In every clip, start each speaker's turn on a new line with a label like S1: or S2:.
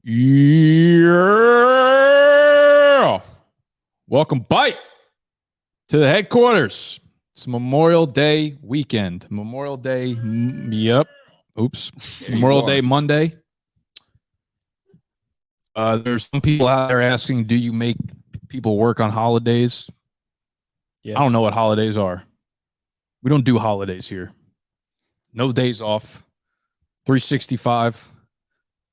S1: Yeah. Welcome back to the headquarters. It's Memorial Day weekend. Memorial Day. Yep. Oops. Memorial Day Monday. There's some people out there asking, do you make people work on holidays? Yes. I don't know what holidays are. We don't do holidays here. No days off. 365.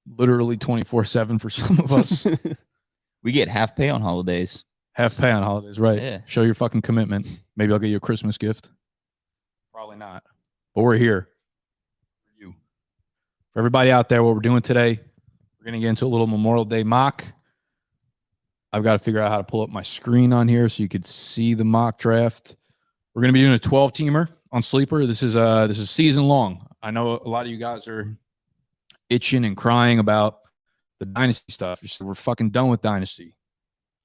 S1: Literally 24/7 for some of us.
S2: We get half pay on holidays.
S1: Half pay on holidays, right?
S2: Yeah.
S1: Show your fucking commitment. Maybe I'll get you a Christmas gift. Probably not. But we're here for you. For everybody out there, what we're doing today, we're going to get into a little Memorial Day mock. I've got to figure out how to pull up my screen on here so you could see the mock draft. We're going to be doing a 12-teamer on Sleeper. This is season long. I know a lot of you guys are itching and crying about the dynasty stuff. You said we're fucking done with dynasty.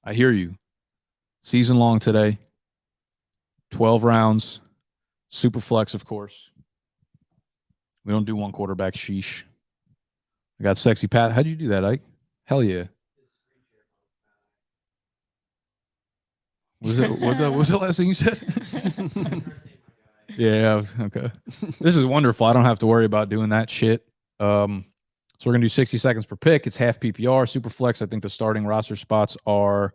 S1: I hear you. Season long today. 12 rounds. Super flex, of course. We don't do one quarterback. Sheesh. I got sexy Pat. How'd you do that, Ike? Hell yeah. What was the last thing you said? Yeah, okay. This is wonderful. I don't have to worry about doing that shit. So we're going to do 60 seconds per pick. It's half PPR, super flex. I think the starting roster spots are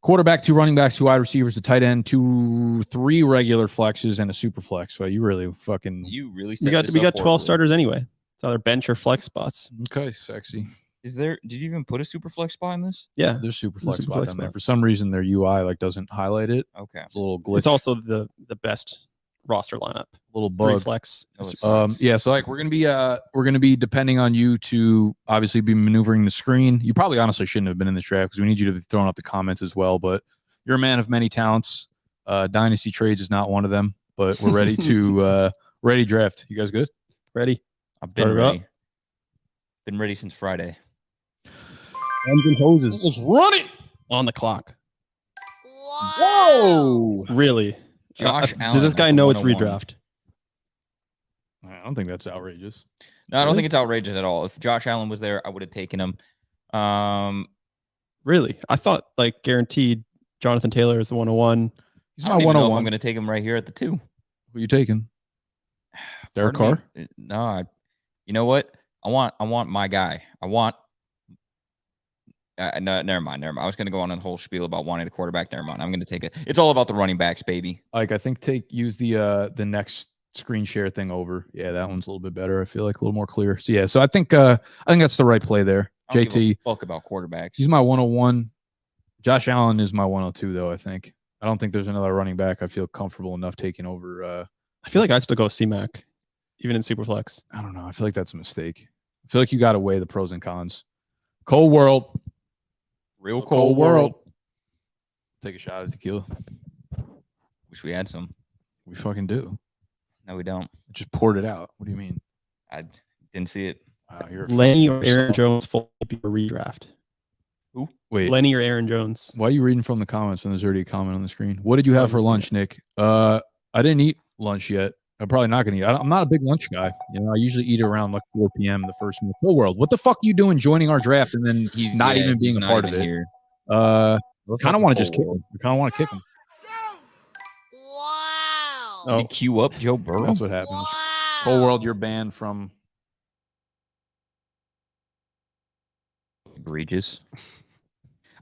S1: quarterback, 2 running backs, 2 wide receivers, a tight end, 3 regular flexes, and a super flex. Well, you really
S3: we got 12 starters anyway. It's either bench or flex spots.
S1: Okay, sexy.
S2: Did you even put a super flex spot in this?
S3: Yeah,
S1: there's super flex spot on there. For some reason, their UI doesn't highlight it.
S2: Okay,
S1: it's a little glitch.
S3: It's also the best roster lineup.
S1: Little bug.
S3: 3 flex.
S1: Yeah, so like we're gonna be depending on you to obviously be maneuvering the screen. You probably honestly shouldn't have been in this draft because we need you to be throwing up the comments as well. But you're a man of many talents. Dynasty trades is not one of them. But we're ready to draft. You guys good?
S3: Ready?
S2: I've been ready. Been ready since Friday.
S3: Engine hoses.
S1: Let's run it
S3: on the clock.
S1: Whoa!
S3: Really?
S2: Josh Allen.
S3: Does this guy know it's redraft?
S1: I don't think that's outrageous.
S2: No, I don't think it's outrageous at all. If Josh Allen was there, I would have taken him.
S3: Really? I thought like guaranteed Jonathan Taylor is the 101.
S2: He's my 101. I'm going to take him right here at the 2.
S1: Who are you taking? Derek Carr?
S2: No, you know what? I want my guy. No, never mind. I was going to go on a whole spiel about wanting a quarterback. Never mind. I'm going to take it. It's all about the running backs, baby.
S1: Like I think use the next screen share thing over. Yeah, that one's a little bit better. I feel like a little more clear. So yeah, so I think that's the right play there. JT.
S2: Fuck about quarterbacks.
S1: He's my 101. Josh Allen is my 102 though. I think. I don't think there's another running back I feel comfortable enough taking over.
S3: I feel like I'd still go C-Mac, even in Superflex.
S1: I don't know. I feel like that's a mistake. I feel like you got to weigh the pros and cons. Cold world.
S2: Real cold world.
S1: Take a shot at tequila.
S2: Wish we had some.
S1: We fucking do.
S2: No, we don't.
S1: Just poured it out. What do you mean?
S2: I didn't see it.
S3: Lenny or Aaron Jones full redraft.
S2: Who?
S1: Wait.
S3: Lenny or Aaron Jones.
S1: Why are you reading from the comments when there's already a comment on the screen? What did you have for lunch, Nick? I didn't eat lunch yet. I'm probably not going to eat. I'm not a big lunch guy. You know, I usually eat around like 4 p.m. the first meal. Whole world. What the fuck are you doing joining our draft and then he's not even being a part of it?
S2: Here.
S1: I kind of want to just kick him. I kind of want to kick him.
S2: Wow. Oh. You queue up Joe Burrow?
S1: That's what happens. Wow. Whole world, you're banned from.
S2: Egregious. I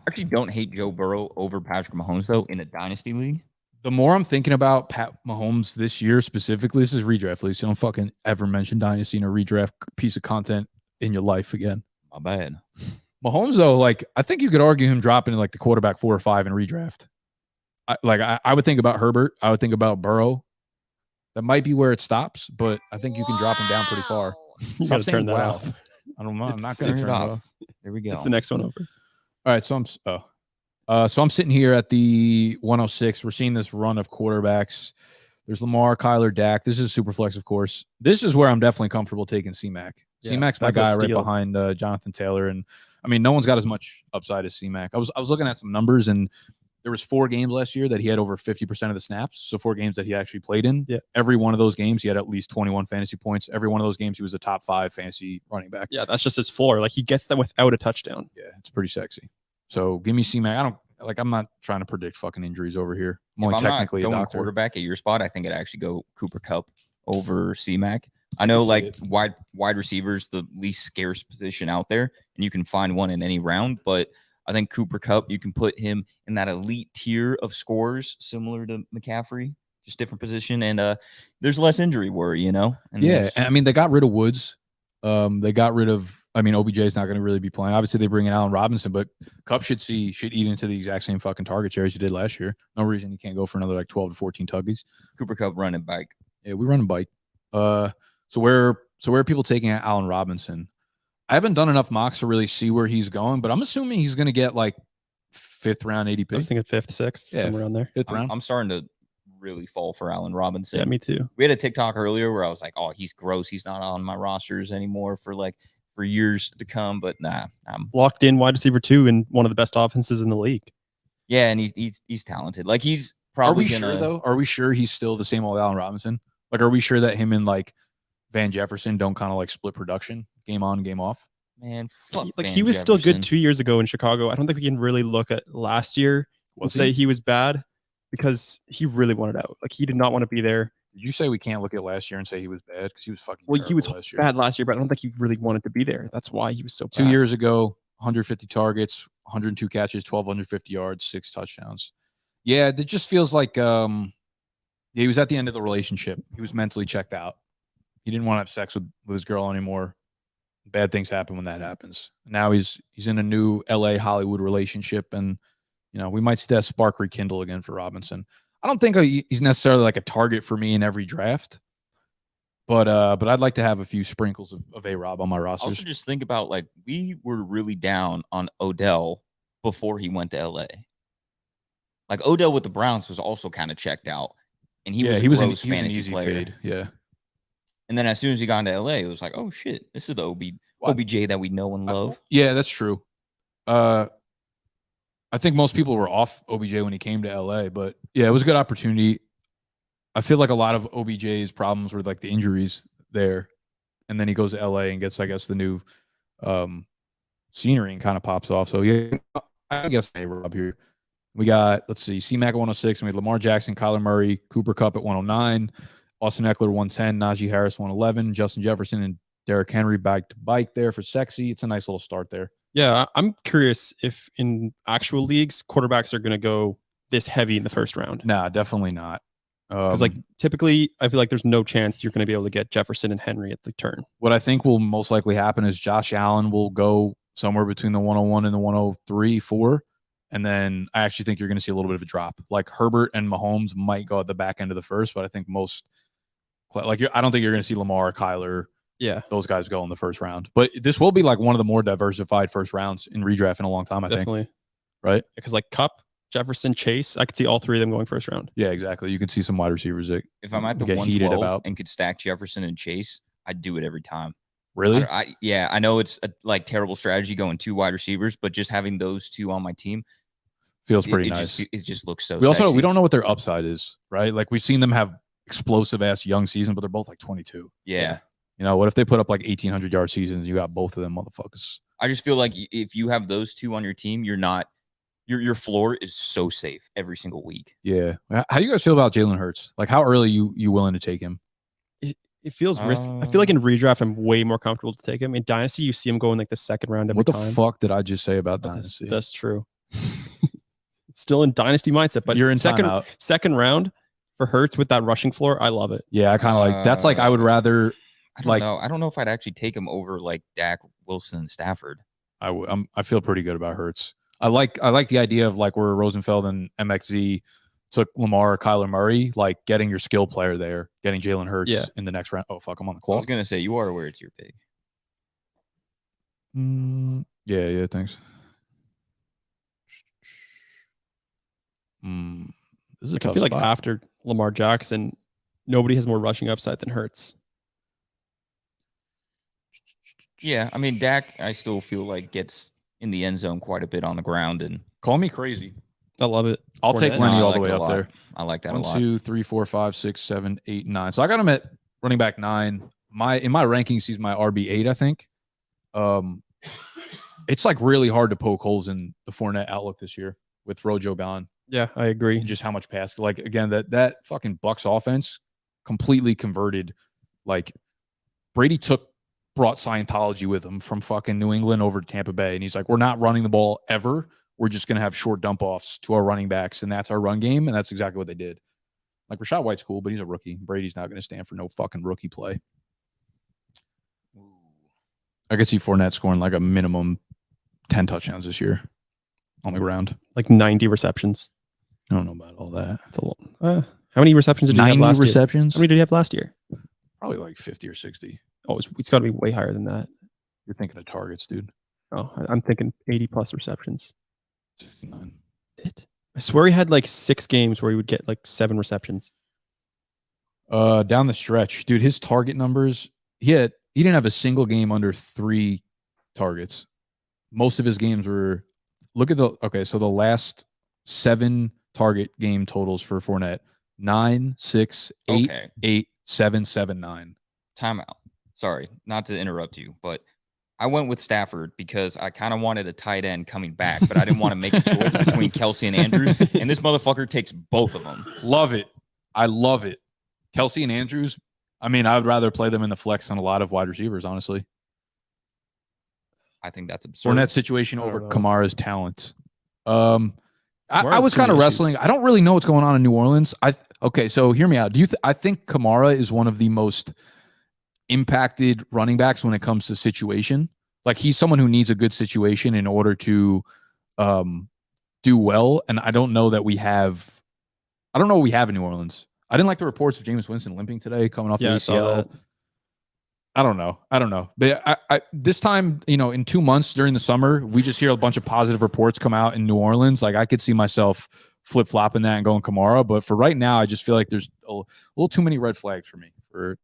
S2: actually don't hate Joe Burrow over Patrick Mahomes, though, in a dynasty league.
S1: The more I'm thinking about Pat Mahomes this year specifically, this is redraft league, so don't fucking ever mention dynasty in a redraft piece of content in your life again.
S2: My bad.
S1: Mahomes, though, like I think you could argue him dropping like the quarterback 4 or 5 in redraft. I would think about Herbert. I would think about Burrow. That might be where it stops, but I think you can drop him down pretty far.
S3: You got to turn that off.
S1: I don't know. I'm not going to turn it off.
S2: There we go.
S3: That's the next one over.
S1: All right, so I'm sitting here at the 106. We're seeing this run of quarterbacks. There's Lamar, Kyler, Dak. This is super flex, of course. This is where I'm definitely comfortable taking C-Mac. Yeah, C-Mac's my guy right behind Jonathan Taylor. And I mean, no one's got as much upside as C-Mac. I was looking at some numbers, and there was 4 games last year that he had over 50% of the snaps. So 4 games that he actually played in.
S3: Yeah.
S1: Every one of those games, he had at least 21 fantasy points. Every one of those games, he was a top 5 fantasy running back.
S3: Yeah, that's just his floor. Like he gets them without a touchdown.
S1: Yeah, it's pretty sexy. So give me C-Mac. I'm not trying to predict fucking injuries over here. I'm only technically
S2: not
S1: a
S2: going
S1: doctor.
S2: quarterback at your spot, I think I'd actually go Cooper Kupp over C-Mac. I know like wide receivers, the least scarce position out there, and you can find one in any round. But I think Cooper Kupp, you can put him in that elite tier of scores, similar to McCaffrey, just different position, and there's less injury worry, And
S1: yeah, I mean they got rid of Woods. They got rid of. I mean, OBJ is not going to really be playing. Obviously, they bring in Allen Robinson, but Kupp should eat into the exact same fucking target share as he did last year. No reason he can't go for another like 12 to 14 tuggies.
S2: Cooper Kupp running bike.
S1: Yeah, we run a bike. So where are people taking Allen Robinson? I haven't done enough mocks to really see where he's going, but I'm assuming he's going to get like 5th round ADP.
S3: I was thinking 5th, 6th, somewhere around there.
S1: 5th round.
S2: I'm starting to really fall for Allen Robinson.
S3: Yeah, me too.
S2: We had a TikTok earlier where I was like, "Oh, he's gross. He's not on my rosters anymore for years to come." But nah, I'm
S3: locked in wide receiver 2 in one of the best offenses in the league.
S2: Yeah, and he's talented. Like he's probably.
S1: Are we sure though? Are we sure he's still the same old Allen Robinson? Like, are we sure that him and like Van Jefferson don't kind of like split production, game on, game off?
S2: Man,
S3: he was still good 2 years ago in Chicago. I don't think we can really look at last year and say he was bad because he really wanted out. Like he did not want to be there.
S1: Did you say we can't look at last year and say he was bad because he was fucking?
S3: Well, he was
S1: last year.
S3: bad last year, but I don't think he really wanted to be there. That's why he was so bad.
S1: 2 years ago, 150 targets, 102 catches, 1,250 yards, 6 touchdowns. Yeah, it just feels like he was at the end of the relationship. He was mentally checked out. He didn't want to have sex with his girl anymore. Bad things happen when that happens. Now he's in a new LA Hollywood relationship, and we might see that spark rekindle again for Robinson. I don't think he's necessarily like a target for me in every draft, but I'd like to have a few sprinkles of A-Rob on my rosters.
S2: Also, just think about we were really down on Odell before he went to LA. Like Odell with the Browns was also kind of checked out, and he was an easy player.
S1: Fade. Yeah.
S2: And then as soon as he got into LA, it was like, oh shit, this is the OBJ that we know and love.
S1: Yeah, that's true. I think most people were off OBJ when he came to LA, but yeah, it was a good opportunity. I feel like a lot of OBJ's problems were like the injuries there, and then he goes to LA and gets, I guess, the new scenery and kind of pops off. So yeah, I guess Rob here. We got, let's see, C-Mac at 106, and we had Lamar Jackson, Kyler Murray, Cooper Kupp at 109, Austin Eckler 110, Najee Harris 111, Justin Jefferson and Derrick Henry back to bike there for sexy. It's a nice little start there.
S3: Yeah, I'm curious if in actual leagues, quarterbacks are going to go this heavy in the first round.
S1: Nah, definitely not.
S3: Because typically, I feel like there's no chance you're going to be able to get Jefferson and Henry at the turn.
S1: What I think will most likely happen is Josh Allen will go somewhere between the 101 and the 103, 4. And then I actually think you're going to see a little bit of a drop. Like Herbert and Mahomes might go at the back end of the first, but I think I don't think you're going to see Lamar, Kyler, those guys go in the first round. But this will be like one of the more diversified first rounds in redraft in a long time, I think. Right?
S3: Because like Kupp, Jefferson, Chase, I could see all 3 of them going first round.
S1: Yeah, exactly. You could see some wide receivers that
S2: if I'm at the 112 and could stack Jefferson and Chase, I'd do it every time.
S1: Really?
S2: I know it's a terrible strategy going 2 wide receivers, but just having those 2 on my team
S1: feels pretty nice.
S2: It just looks so.
S1: We don't know what their upside is, right? Like we've seen them have explosive ass young season, but they're both like 22.
S2: Yeah.
S1: What if they put up like 1,800 yard seasons? You got both of them motherfuckers.
S2: I just feel like if you have those 2 on your team, you're not. Your floor is so safe every single week.
S1: Yeah. How do you guys feel about Jalen Hurts? Like how early you willing to take him?
S3: It feels risky. I feel like in redraft, I'm way more comfortable to take him. In Dynasty, you see him go in like the second round every time.
S1: What the fuck did I just say about Dynasty?
S3: That's true. Still in Dynasty mindset, but
S1: you're in
S3: second round for Hurts with that rushing floor. I love it.
S1: Yeah, I kind of like that's like I would rather.
S2: I don't know if I'd actually take him over like Dak, Wilson, and Stafford.
S1: I feel pretty good about Hurts. I like the idea of like where Rosenfeld and MXZ took Lamar, Kyler Murray, like getting your skill player there, getting Jalen Hurts in the next round. Oh fuck, I'm on the clock.
S2: I was gonna say you are aware it's your pick.
S1: Yeah, thanks. This is a tough
S3: I feel
S1: spot.
S3: like after Lamar Jackson, nobody has more rushing upside than Hurts.
S2: Yeah, I mean Dak, I still feel like gets in the end zone quite a bit on the ground, and
S1: call me crazy.
S3: I love it.
S1: I'll take
S3: Fournette.
S1: Lenny
S2: I
S1: all
S2: like
S1: the way
S2: it a
S1: up
S2: lot.
S1: there.
S2: I like that a
S1: 1,
S2: lot.
S1: 2, 3, 4, 5, 6, 7, 8, 9. So I got him at running back 9. In my rankings, he's my RB8, I think. It's like really hard to poke holes in the Fournette outlook this year with Rojo gone.
S3: Yeah, I agree.
S1: And just how much pass. Like again, that fucking Bucks offense completely converted. Like Brady brought Scientology with him from fucking New England over to Tampa Bay, and he's like, we're not running the ball ever. We're just gonna have short dump offs to our running backs, and that's our run game, and that's exactly what they did. Like Rashad White's cool, but he's a rookie. Brady's not gonna stand for no fucking rookie play. I could see Fournette scoring like a minimum 10 touchdowns this year on the ground.
S3: Like 90 receptions.
S1: I don't know about all that.
S3: That's a lot. How many receptions did he have
S1: 90
S3: last year?
S1: receptions?
S3: How many did he have last year?
S1: Probably like 50 or 60.
S3: Oh, it's got to be way higher than that.
S1: You're thinking of targets, dude.
S3: Oh, I'm thinking 80 plus receptions.
S1: 69.
S3: I swear he had like 6 games where he would get like 7 receptions.
S1: Down the stretch, dude, his target numbers, he didn't have a single game under 3 targets. Most of his games were so the last 7 target game totals for Fournette: 9, 6, 8,
S2: Okay.
S1: 8, 7, 7, 9.
S2: Timeout. Sorry, not to interrupt you, but I went with Stafford because I kind of wanted a tight end coming back, but I didn't want to make a choice between Kelsey and Andrews, and this motherfucker takes both of them.
S1: Love it. I love it. Kelsey and Andrews, I mean, I would rather play them in the flex than a lot of wide receivers, honestly.
S2: I think that's absurd.
S1: Fournette's situation over
S3: know.
S1: Kamara's talent. I
S3: Kamara's
S1: was
S3: too
S1: kind of
S3: many
S1: wrestling.
S3: issues.
S1: I don't really know what's going on in New Orleans. Okay, so hear me out. I think Kamara is one of the most impacted running backs when it comes to situation? Like he's someone who needs a good situation in order to do well. And I don't know what we have in New Orleans. I didn't like the reports of Jameis Winston limping today, coming off the
S3: I saw
S1: ACL.
S3: that.
S1: I don't know. But I this time, in 2 months during the summer, we just hear a bunch of positive reports come out in New Orleans. Like I could see myself flip-flopping that and going Kamara. But for right now, I just feel like there's a little too many red flags for me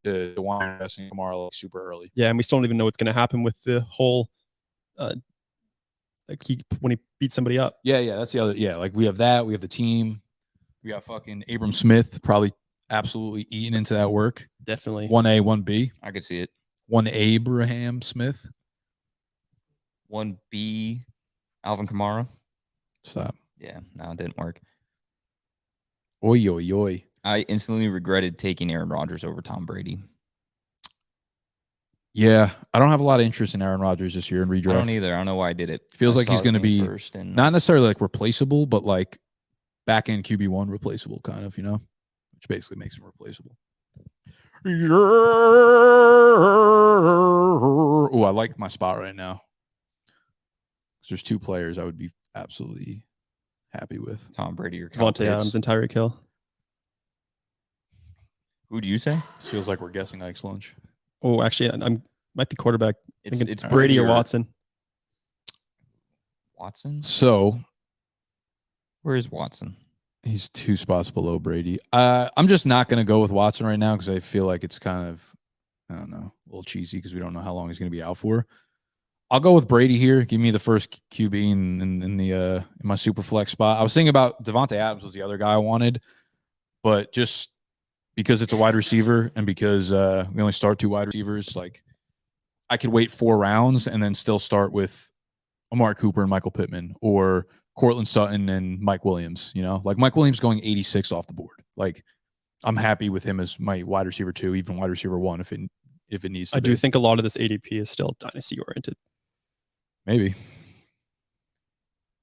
S1: to want to invest in Kamara like super early.
S3: Yeah, and we still don't even know what's going to happen with the whole, when he beats somebody up.
S1: Yeah, that's the other. Yeah, like we have that. We have the team. We got fucking Abram Smith probably absolutely eating into that work.
S3: Definitely.
S1: 1A, 1B.
S2: I could see it.
S1: 1 Abraham Smith.
S2: 1B, Alvin Kamara.
S1: Stop.
S2: Yeah, no, it didn't work.
S1: Oy, oy, oy.
S2: I instantly regretted taking Aaron Rodgers over Tom Brady.
S1: Yeah, I don't have a lot of interest in Aaron Rodgers this year in redraft.
S2: I don't either. I don't know why I did it.
S1: Feels
S2: I
S1: like
S2: saw
S1: he's
S2: the
S1: going to
S2: game
S1: be
S2: first and
S1: not necessarily like replaceable, but like back end QB1 replaceable kind of, which basically makes him replaceable. Oh, I like my spot right now. There's 2 players I would be absolutely happy with.
S2: Tom Brady or Kyle
S3: Javonte
S2: Pitts.
S3: Adams and Tyreek Hill.
S2: Who do you say?
S1: This feels like we're guessing Ike's lunch.
S3: Oh, actually, I'm might be quarterback.
S2: It's
S3: Thinking
S2: it's
S3: Brady or
S2: Brady
S3: Watson.
S2: Watson?
S1: So
S2: Where is Watson?
S1: he's 2 spots below Brady. I'm just not going to go with Watson right now because I feel like it's kind of, I don't know, a little cheesy because we don't know how long he's going to be out for. I'll go with Brady here. Give me the first QB in my super flex spot. I was thinking about Javonte Adams was the other guy I wanted, but just because it's a wide receiver and because we only start 2 wide receivers, like I could wait 4 rounds and then still start with Amari Cooper and Michael Pittman or Cortland Sutton and Mike Williams, like Mike Williams going 86 off the board. Like I'm happy with him as my wide receiver 2, even wide receiver 1 if it needs to
S3: I
S1: be.
S3: do think a lot of this ADP is still dynasty oriented.
S1: Maybe.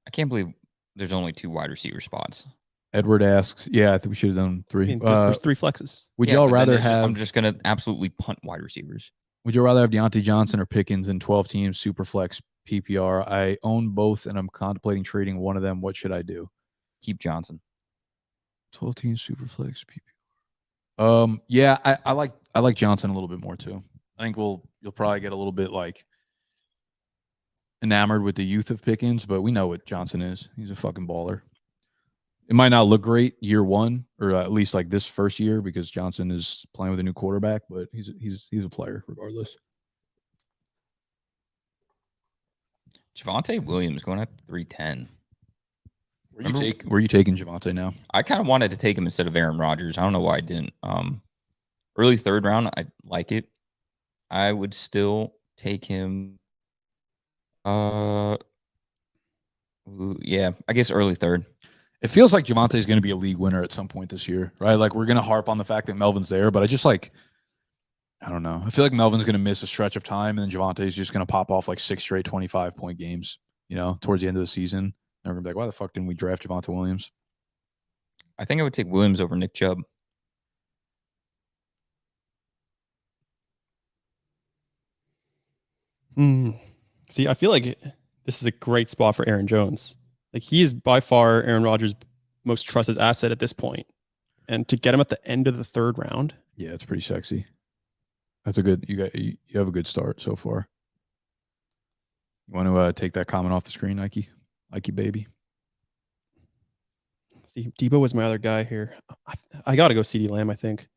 S2: I can't believe there's only 2 wide receiver spots.
S1: Edward asks, yeah, I think we should have done 3.
S3: I mean, there's 3 flexes.
S1: Would
S2: Yeah,
S1: y'all
S2: but then
S1: rather
S2: it's just-
S1: have
S2: I'm just gonna absolutely punt wide receivers.
S1: Would you rather have Deontay Johnson or Pickens in 12 teams, Superflex, PPR? I own both and I'm contemplating trading one of them. What should I do?
S2: Keep Johnson.
S1: 12 teams, Superflex, PPR. Yeah, I like Johnson a little bit more too. I think you'll probably get a little bit like enamored with the youth of Pickens, but we know what Johnson is. He's a fucking baller. It might not look great year 1, or at least like this first year because Johnson is playing with a new quarterback, but he's a player regardless.
S2: Javonte Williams going at 310.
S1: Where you taking Javonte now?
S2: I kind of wanted to take him instead of Aaron Rodgers. I don't know why I didn't. Early third round, I like it. I would still take him. Yeah, I guess early third.
S1: It feels like Javonte is going to be a league winner at some point this year, right? Like we're going to harp on the fact that Melvin's there, but I don't know. I feel like Melvin's going to miss a stretch of time, and then Javonte is just going to pop off like 6 straight 25-point games, towards the end of the season. And we're going to be like, why the fuck didn't we draft Javonte Williams?
S2: I think I would take Williams over Nick Chubb.
S3: See, I feel like this is a great spot for Aaron Jones. Like he is by far Aaron Rodgers' most trusted asset at this point. And to get him at the end of the third round.
S1: Yeah, it's pretty sexy. That's a good, you have a good start so far. You want to take that comment off the screen, Nike baby?
S3: See, Debo was my other guy here. I got to go CeeDee Lamb, I think.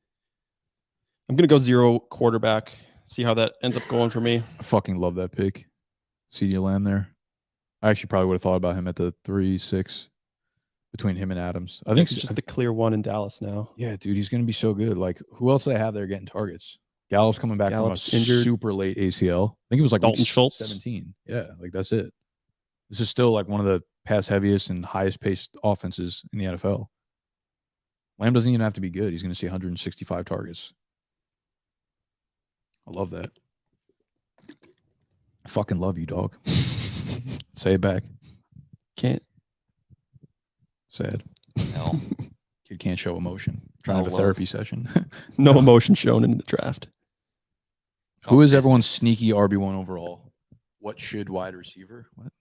S3: I'm going to go 0 quarterback. See how that ends up going for me.
S1: I fucking love that pick. CeeDee Lamb there. I actually probably would have thought about him at the 3-6 between him and Adams. I think
S3: he's just the clear one in Dallas now.
S1: Yeah, dude, he's going to be so good. Like, who else do they have there getting targets? Gallup's coming back from a
S3: injured.
S1: super late ACL. I think it was like
S3: Dalton Schultz.
S1: 17. Yeah, like that's it. This is still like one of the pass heaviest and highest paced offenses in the NFL. Lamb doesn't even have to be good. He's going to see 165 targets. I love that. I fucking love you, dog. Say it back.
S3: Can't.
S1: Sad.
S2: No.
S1: Kid can't show emotion. Trying to have a therapy session.
S3: No emotion shown in the draft.
S1: Who is everyone's sneaky RB1 overall? What should wide receiver? What?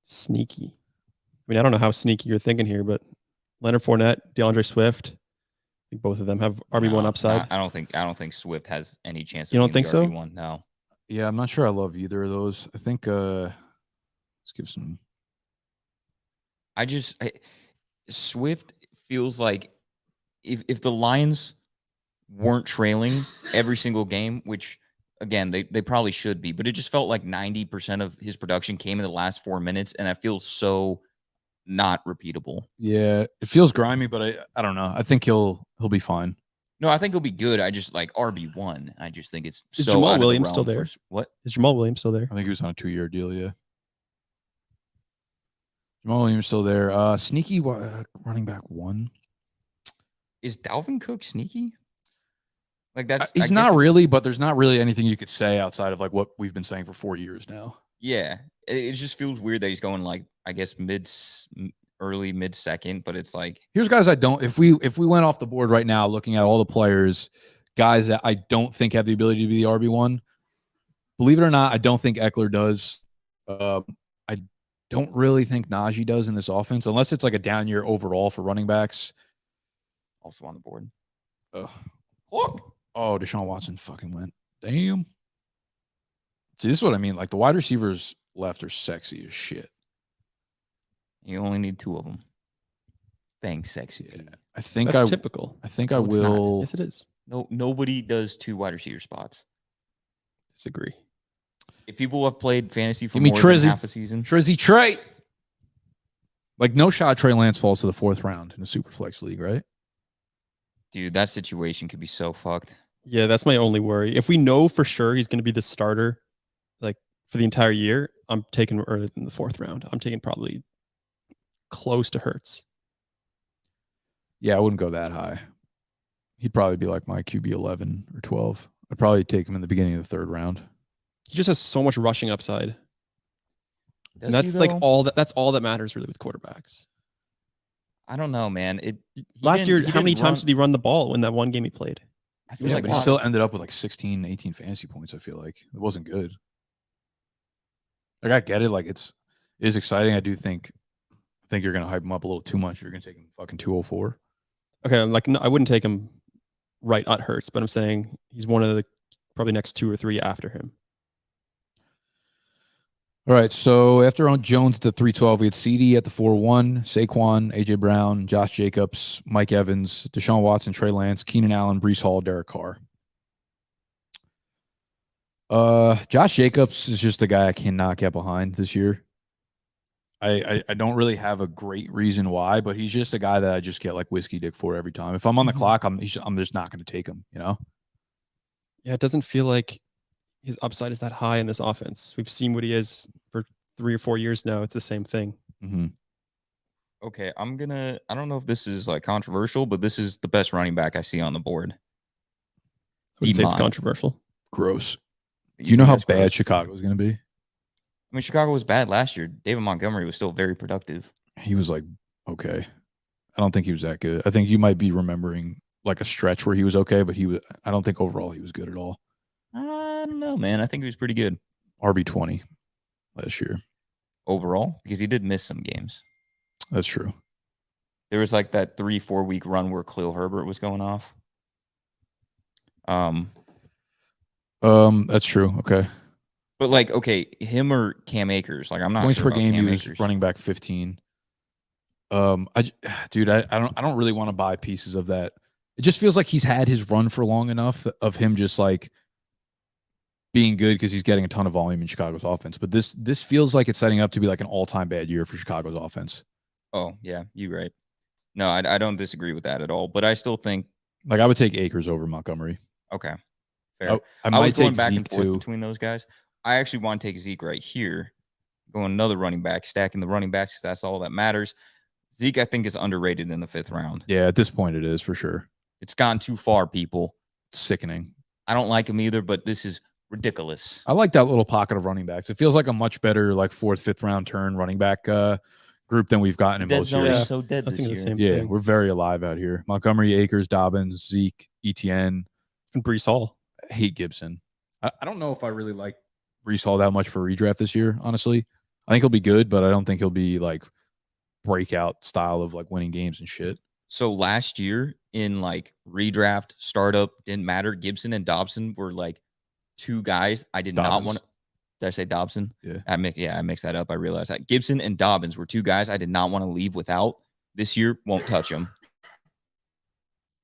S3: Sneaky. I mean, I don't know how sneaky you're thinking here, but Leonard Fournette, DeAndre Swift. I think both of them have RB1 upside.
S2: I don't think Swift has any chance.
S3: You don't think so?
S2: RB1, no.
S1: Yeah, I'm not sure I love either of those. I think let's give some.
S2: Swift feels like if the Lions weren't trailing every single game, which again they probably should be, but it just felt like 90% of his production came in the last 4 minutes, and that feels so not repeatable.
S1: Yeah, it feels grimy, but I don't know. I think he'll be fine.
S2: No, I think he'll be good. I just like RB1. I just think it's
S3: is
S2: so
S3: Jamal
S2: out of the
S3: Williams
S2: realm
S3: still there?
S2: What
S3: Is Jamal Williams still there?
S1: I think he was on a 2-year deal. Yeah, Jamal Williams still there. Sneaky running back 1.
S2: is Dalvin Cook sneaky? Like that's
S1: he's not really, but there's not really anything you could say outside of like what we've been saying for 4 years now.
S2: Yeah, it just feels weird that he's going like I guess early mid second, but it's like
S1: here's guys I don't. If we went off the board right now, looking at all the players, guys that I don't think have the ability to be the RB1. Believe it or not, I don't think Eckler does. I don't really think Najee does in this offense, unless it's like a down year overall for running backs.
S2: Also on the board.
S1: Look. Oh, Deshaun Watson fucking went. Damn. See, this is what I mean. Like the wide receivers left are sexy as shit.
S2: You only need 2 of them. Thanks, sexy.
S1: Yeah, I think
S3: That's typical.
S1: I think
S3: No,
S1: I
S3: it's
S1: will.
S3: not. Yes, it is.
S2: No, nobody does 2 wide receiver spots.
S3: Disagree.
S2: If people have played fantasy for
S1: Give me
S2: more
S1: Trizzy.
S2: than half a season,
S1: Trizzy Trey. Like no shot Trey Lance falls to the 4th round in a super flex league, right?
S2: dude, that situation could be so fucked.
S3: Yeah, that's my only worry. If we know for sure he's going to be the starter, like for the entire year, I'm taking earlier than the 4th round. I'm taking probably close to Hurts.
S1: Yeah, I wouldn't go that high. He'd probably be like my QB 11 or 12. I'd probably take him in the beginning of the 3rd round.
S3: He just has so much rushing upside.
S2: Does
S3: And that's
S2: he,
S3: like
S2: though?
S3: all that's all that matters really with quarterbacks.
S2: I don't know, man.
S3: Last year, how many times did he run the ball in that one game he played?
S2: I feel
S1: Yeah,
S2: like
S1: but he still ended up with like 16, 18 fantasy points, I feel like. It wasn't good. Like, I get it. Like, it is exciting. I think you're going to hype him up a little too much. You're going to take him fucking 204.
S3: Okay, like no, I wouldn't take him right at Hurts, but I'm saying he's one of the probably next 2 or 3 after him.
S1: All right, so after on Jones at the 312, we had CD at the 4-1, Saquon, A.J. Brown, Josh Jacobs, Mike Evans, Deshaun Watson, Trey Lance, Keenan Allen, Breece Hall, Derek Carr. Josh Jacobs is just a guy I cannot get behind this year. I don't really have a great reason why, but he's just a guy that I just get like whiskey dick for every time. If I'm on the clock, I'm just not going to take him. You know?
S3: Yeah, it doesn't feel like his upside is that high in this offense. We've seen what he is for 3 or 4 years now. It's the same thing.
S1: Mm-hmm.
S2: Okay, I don't know if this is like controversial, but this is the best running back I see on the board.
S3: I wouldn't say it's
S2: D-Mon.
S3: controversial.
S1: Gross. Do you know
S2: think
S1: how
S2: that's
S1: bad
S2: gross?
S1: Chicago is going to be?
S2: I mean, Chicago was bad last year. David Montgomery was still very productive.
S1: He was like, okay. I don't think he was that good. I think you might be remembering like a stretch where he was okay, but I don't think overall he was good at all.
S2: I don't know, man. I think he was pretty good
S1: RB20 last year.
S2: overall because he did miss some games.
S1: That's true.
S2: There was like that 3-4 week run where Khalil Herbert was going off.
S1: That's true. Okay.
S2: But like, okay, him or Cam Akers? Like, I'm not
S1: Points
S2: sure
S1: per
S2: about
S1: game.
S2: Cam
S1: He was
S2: Akers.
S1: running back 15. I don't really want to buy pieces of that. It just feels like he's had his run for long enough of him just like being good because he's getting a ton of volume in Chicago's offense. But this feels like it's setting up to be like an all-time bad year for Chicago's offense.
S2: Oh yeah, you're right. No, I don't disagree with that at all. But I still think
S1: Like I would take Akers over Montgomery.
S2: okay, fair.
S1: I
S2: I
S1: might
S2: was going
S1: take
S2: back
S1: Zeke
S2: and forth
S1: too.
S2: between those guys. I actually want to take Zeke right here, going another running back, stacking the running backs because that's all that matters. Zeke, I think, is underrated in the 5th round.
S1: Yeah, at this point it is for sure.
S2: It's gone too far, people.
S1: It's sickening.
S2: I don't like him either, but this is ridiculous.
S1: I like that little pocket of running backs. It feels like a much better like 4th, 5th round turn running back group than we've gotten in
S2: Dead
S1: most
S2: zone
S1: years.
S2: is so dead
S3: I
S2: this
S3: think
S2: year.
S3: the same
S1: Yeah,
S3: thing.
S1: we're very alive out here. Montgomery, Akers, Dobbins, Zeke, ETN.
S3: And Brees Hall.
S1: I hate Gibson. I don't know if I really like Brees Hall that much for redraft this year, honestly. I think he'll be good, but I don't think he'll be like breakout style of like winning games and shit.
S2: So last year in like redraft, startup, didn't matter. Gibson and Dobson were like 2 guys I did not
S1: Dobbins.
S2: want to. Did I say Dobson?
S1: Yeah.
S2: I mixed that up. I realized that Gibson and Dobbins were 2 guys I did not want to leave without. This year, won't touch them.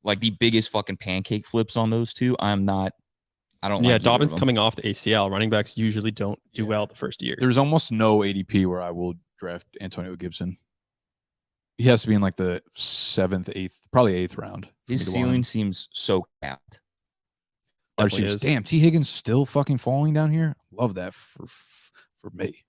S2: Like the biggest fucking pancake flips on those 2. I don't.
S3: Yeah,
S2: like either
S3: Dobbins
S2: of them.
S3: coming off the ACL. Running backs usually don't do
S1: Yeah.
S3: well the first year.
S1: There's almost no ADP where I will draft Antonio Gibson. He has to be in like the 7th, 8th, probably 8th round. for
S2: His
S1: me to want
S2: ceiling
S1: him.
S2: seems so capped.
S1: Wide
S3: Definitely
S1: receivers.
S3: is.
S1: Damn, T. Higgins still fucking falling down here. Love that for me.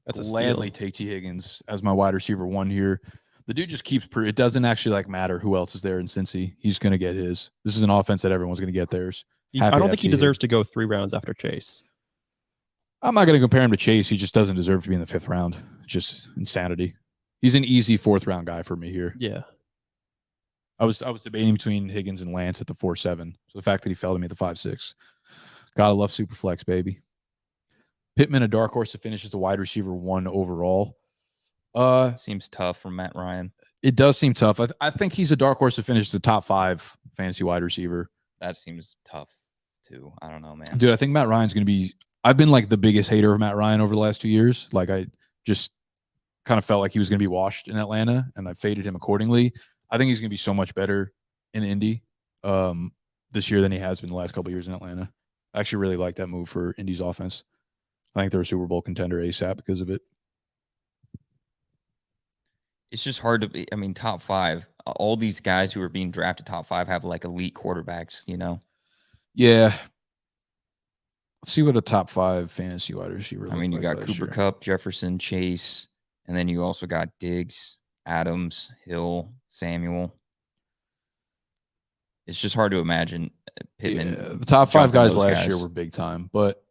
S3: That's a
S1: Gladly
S3: steal.
S1: take T. Higgins as my wide receiver 1 here. The dude just keeps it doesn't actually like matter who else is there in Cincy. He's gonna get his. This is an offense that everyone's gonna get theirs.
S3: I
S1: Happy to
S3: don't
S1: have
S3: think he
S1: T.
S3: deserves to go 3 rounds after Chase.
S1: I'm not gonna compare him to Chase. He just doesn't deserve to be in the 5th round. Just insanity. He's an easy 4th round guy for me here.
S3: Yeah.
S1: I was debating between Higgins and Lance at the 4-7. So the fact that he fell to me at the 5-6. Gotta love Superflex, baby. Pittman, a dark horse to finish as a wide receiver 1 overall.
S2: Seems tough from Matt Ryan.
S1: It does seem tough. I think he's a dark horse to finish as the top 5 fantasy wide receiver.
S2: That seems tough too. I don't know, man.
S1: Dude, I think Matt Ryan's going to be – I've been like the biggest hater of Matt Ryan over the last 2 years. Like I just kind of felt like he was going to be washed in Atlanta, and I faded him accordingly. I think he's going to be so much better in Indy this year than he has been the last couple of years in Atlanta. I actually really like that move for Indy's offense. I think they're a Super Bowl contender ASAP because of it.
S2: It's just hard to be. I mean, top 5. All these guys who are being drafted top 5 have like elite quarterbacks, you know?
S1: Yeah. Let's see what a top 5 fantasy wide receiver
S2: I mean, you
S1: looked
S2: got
S1: like last
S2: Cooper
S1: year.
S2: Kupp, Jefferson, Chase, and then you also got Diggs, Adams, Hill, Samuel. It's just hard to imagine Pittman.
S1: Yeah, the top 5
S2: jumping
S1: guys
S2: those
S1: last year were big time, but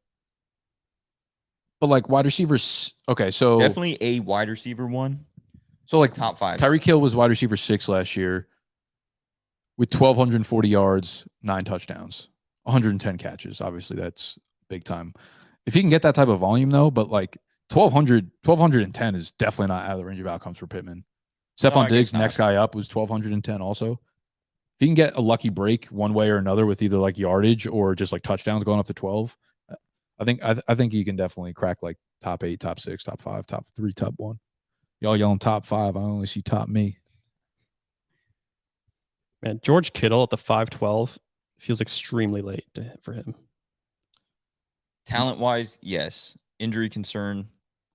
S1: like wide receivers. Okay, so
S2: Definitely a wide receiver 1.
S1: so like
S2: Top 5.
S1: Tyreek Hill was wide receiver 6 last year with 1,240 yards, 9 touchdowns, 110 catches. Obviously, that's big time. If he can get that type of volume, though, but like 1,210 is definitely not out of the range of outcomes for Pittman. Stephon
S2: I guess
S1: Diggs,
S2: not.
S1: next guy up, was 1,210 also. If he can get a lucky break one way or another with either like yardage or just like touchdowns going up to 12, I think he can definitely crack like top 8, top 6, top 5, top 3, top 1. Y'all yelling top 5. I only see top me.
S3: Man, George Kittle at the 5-12 feels extremely late for him.
S2: Talent-wise, yes. Injury concern,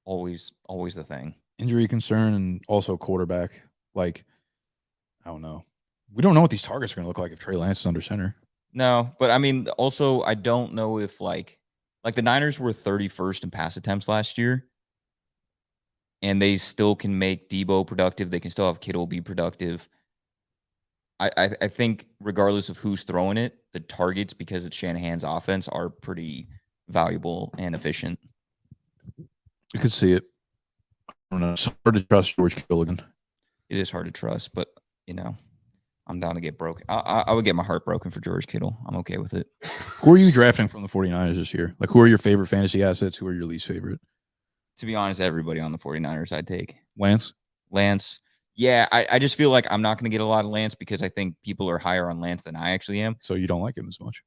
S2: always the thing.
S1: Injury concern and also quarterback. Like, I don't know. We don't know what these targets are going to look like if Trey Lance is under center.
S2: No, but I mean, also, I don't know if like the Niners were 31st in pass attempts last year, and they still can make Debo productive. They can still have Kittle be productive. I think regardless of who's throwing it, the targets, because it's Shanahan's offense, are pretty valuable and efficient.
S1: You could see it. I don't know. It's hard to trust George Kittle again.
S2: It is hard to trust, but I'm down to get broken. I would get my heart broken for George Kittle. I'm okay with it.
S1: Who are you drafting from the 49ers this year? Like, who are your favorite fantasy assets? Who are your least favorite?
S2: To be honest, everybody on the 49ers I'd take.
S1: Lance?
S2: Yeah, I just feel like I'm not going to get a lot of Lance because I think people are higher on Lance than I actually am.
S1: So you don't like him as much?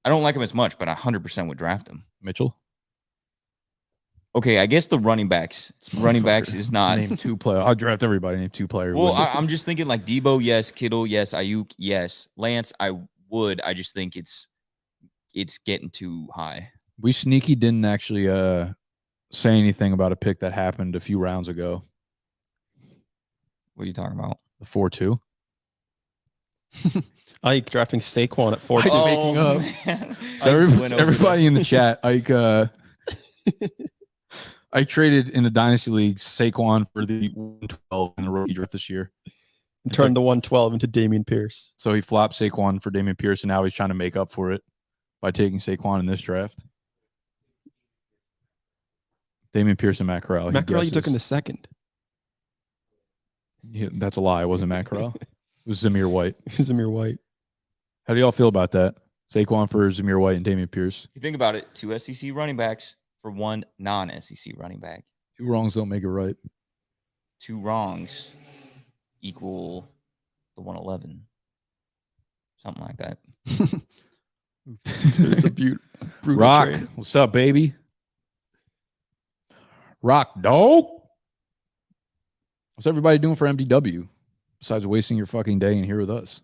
S2: I don't like him as much, but I 100% would draft him.
S1: Mitchell?
S2: Okay, I guess the running backs is not.
S1: Name 2 players. I'll draft everybody. Name 2 players.
S2: Well, I'm just thinking like Debo, yes. Kittle, yes. Ayuk, yes. Lance, I would. I just think it's getting too high.
S1: We sneaky didn't actually say anything about a pick that happened a few rounds ago.
S2: What are you talking about?
S1: The 4-2.
S3: Ike drafting Saquon at 4.
S1: Making up. So everybody in the chat, Ike traded in a dynasty league Saquon for the 112 in the rookie draft this year.
S3: And turned the 112 into Dameon Pierce.
S1: So he flopped Saquon for Dameon Pierce, and now he's trying to make up for it by taking Saquon in this draft. Dameon Pierce and Matt Corral.
S3: Matt Corral you took in the second.
S1: Yeah, that's a lie. It wasn't Matt Corral. It was Zamir White.
S3: Zamir White.
S1: How do y'all feel about that? Saquon for Zamir White and Dameon Pierce.
S2: If you think about it, 2 SEC running backs for 1 non-SEC running back.
S1: 2 wrongs don't make it right.
S2: 2 wrongs equal the 111. Something like that.
S3: It's a brutal
S1: Rock,
S3: trade.
S1: what's up, baby? Rock, dope. What's everybody doing for MDW besides wasting your fucking day in here with us?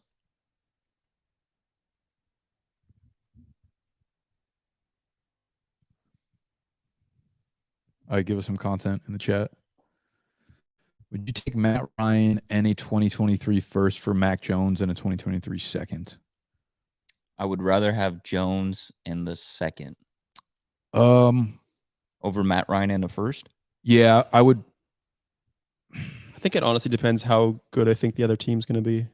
S1: All right, give us some content in the chat. Would you take Matt Ryan and a 2023 first for Mac Jones and a 2023 second?
S2: I would rather have Jones in the second. Over Matt Ryan in the first?
S1: Yeah, I would.
S3: I think it honestly depends how good I think the other team's going to be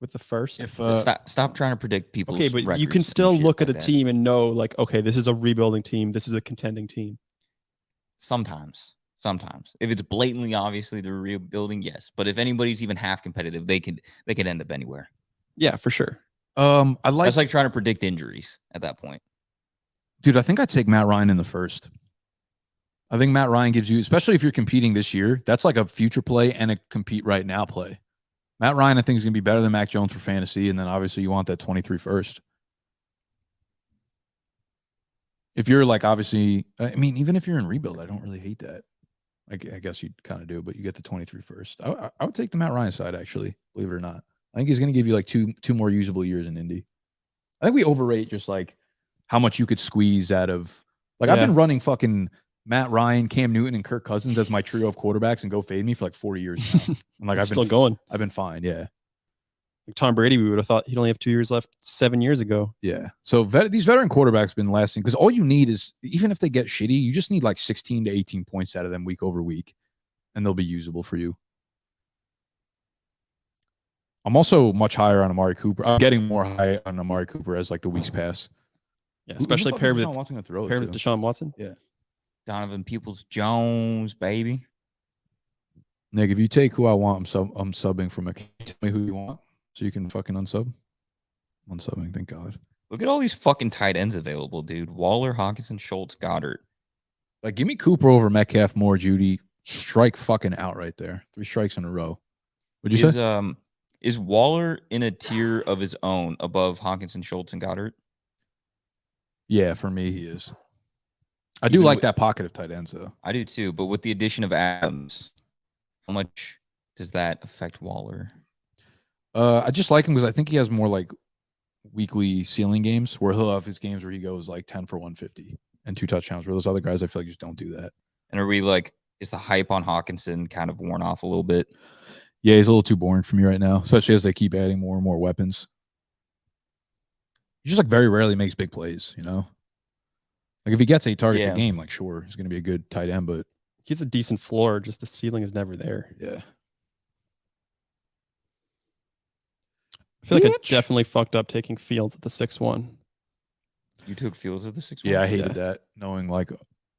S3: with the first.
S2: If stop trying to predict people's
S3: okay, but you
S2: records
S3: can still
S2: and shit
S3: look at
S2: like
S3: a
S2: that.
S3: team and know, like, okay, this is a rebuilding team. This is a contending team.
S2: Sometimes. If it's blatantly obviously they're rebuilding, yes. But if anybody's even half competitive, they could end up anywhere.
S3: Yeah, for sure.
S2: That's like trying to predict injuries at that point.
S1: Dude, I think I'd take Matt Ryan in the first. I think Matt Ryan gives you, especially if you're competing this year, that's like a future play and a compete right now play. Matt Ryan, I think, is going to be better than Mac Jones for fantasy, and then obviously you want that 23 first. If you're like, obviously, I mean, even if you're in rebuild, I don't really hate that. I guess you kind of do, but you get the 23 first. I would take the Matt Ryan side, actually, believe it or not. I think he's going to give you like two more usable years in Indy. I think we overrate just like how much you could squeeze out of, like, I've been running fucking Matt Ryan, Cam Newton, and Kirk Cousins as my trio of quarterbacks and go fade me for like 4 years now. I'm like,
S3: Still going.
S1: I've been fine. Yeah.
S3: Like Tom Brady, we would have thought he'd only have 2 years left 7 years ago.
S1: Yeah. So these veteran quarterbacks have been lasting because all you need is, even if they get shitty, you just need like 16 to 18 points out of them week over week, and they'll be usable for you. I'm also much higher on Amari Cooper. I'm getting more high on Amari Cooper as like the weeks pass.
S3: Yeah, especially paired with
S1: Deshaun
S3: Deshaun Watson.
S1: Yeah.
S2: Donovan Peoples-Jones, baby.
S1: Nick, if you take who I want, I'm subbing from a. Can you tell me who you want so you can fucking unsub? I'm unsubbing, thank God.
S2: Look at all these fucking tight ends available, dude. Waller, Hawkinson, Schultz, Goddard.
S1: Like, give me Cooper over Metcalf, Moore, Judy. Strike fucking out right there. 3 strikes in a row. What'd you say?
S2: Is Waller in a tier of his own above Hawkinson, Schultz, and Goddard?
S1: Yeah, for me, he is. I do like that pocket of tight ends, though.
S2: I do too, but with the addition of Adams, how much does that affect Waller?
S1: I just like him because I think he has more like weekly ceiling games where he'll have his games where he goes like 10 for 150 and 2 touchdowns, where those other guys I feel like just don't do that.
S2: And are we like, is the hype on Hawkinson kind of worn off a little bit?
S1: Yeah, he's a little too boring for me right now, especially as they keep adding more and more weapons. He just like very rarely makes big plays, you know? Like if he gets 8 targets a game, like sure, he's going to be a good tight end, but
S3: he's a decent floor. Just the ceiling is never there.
S1: yeah.
S3: I feel like I definitely fucked up taking Fields at the 6-1.
S2: You took Fields at the 6-1?
S1: Yeah, I hated that, knowing like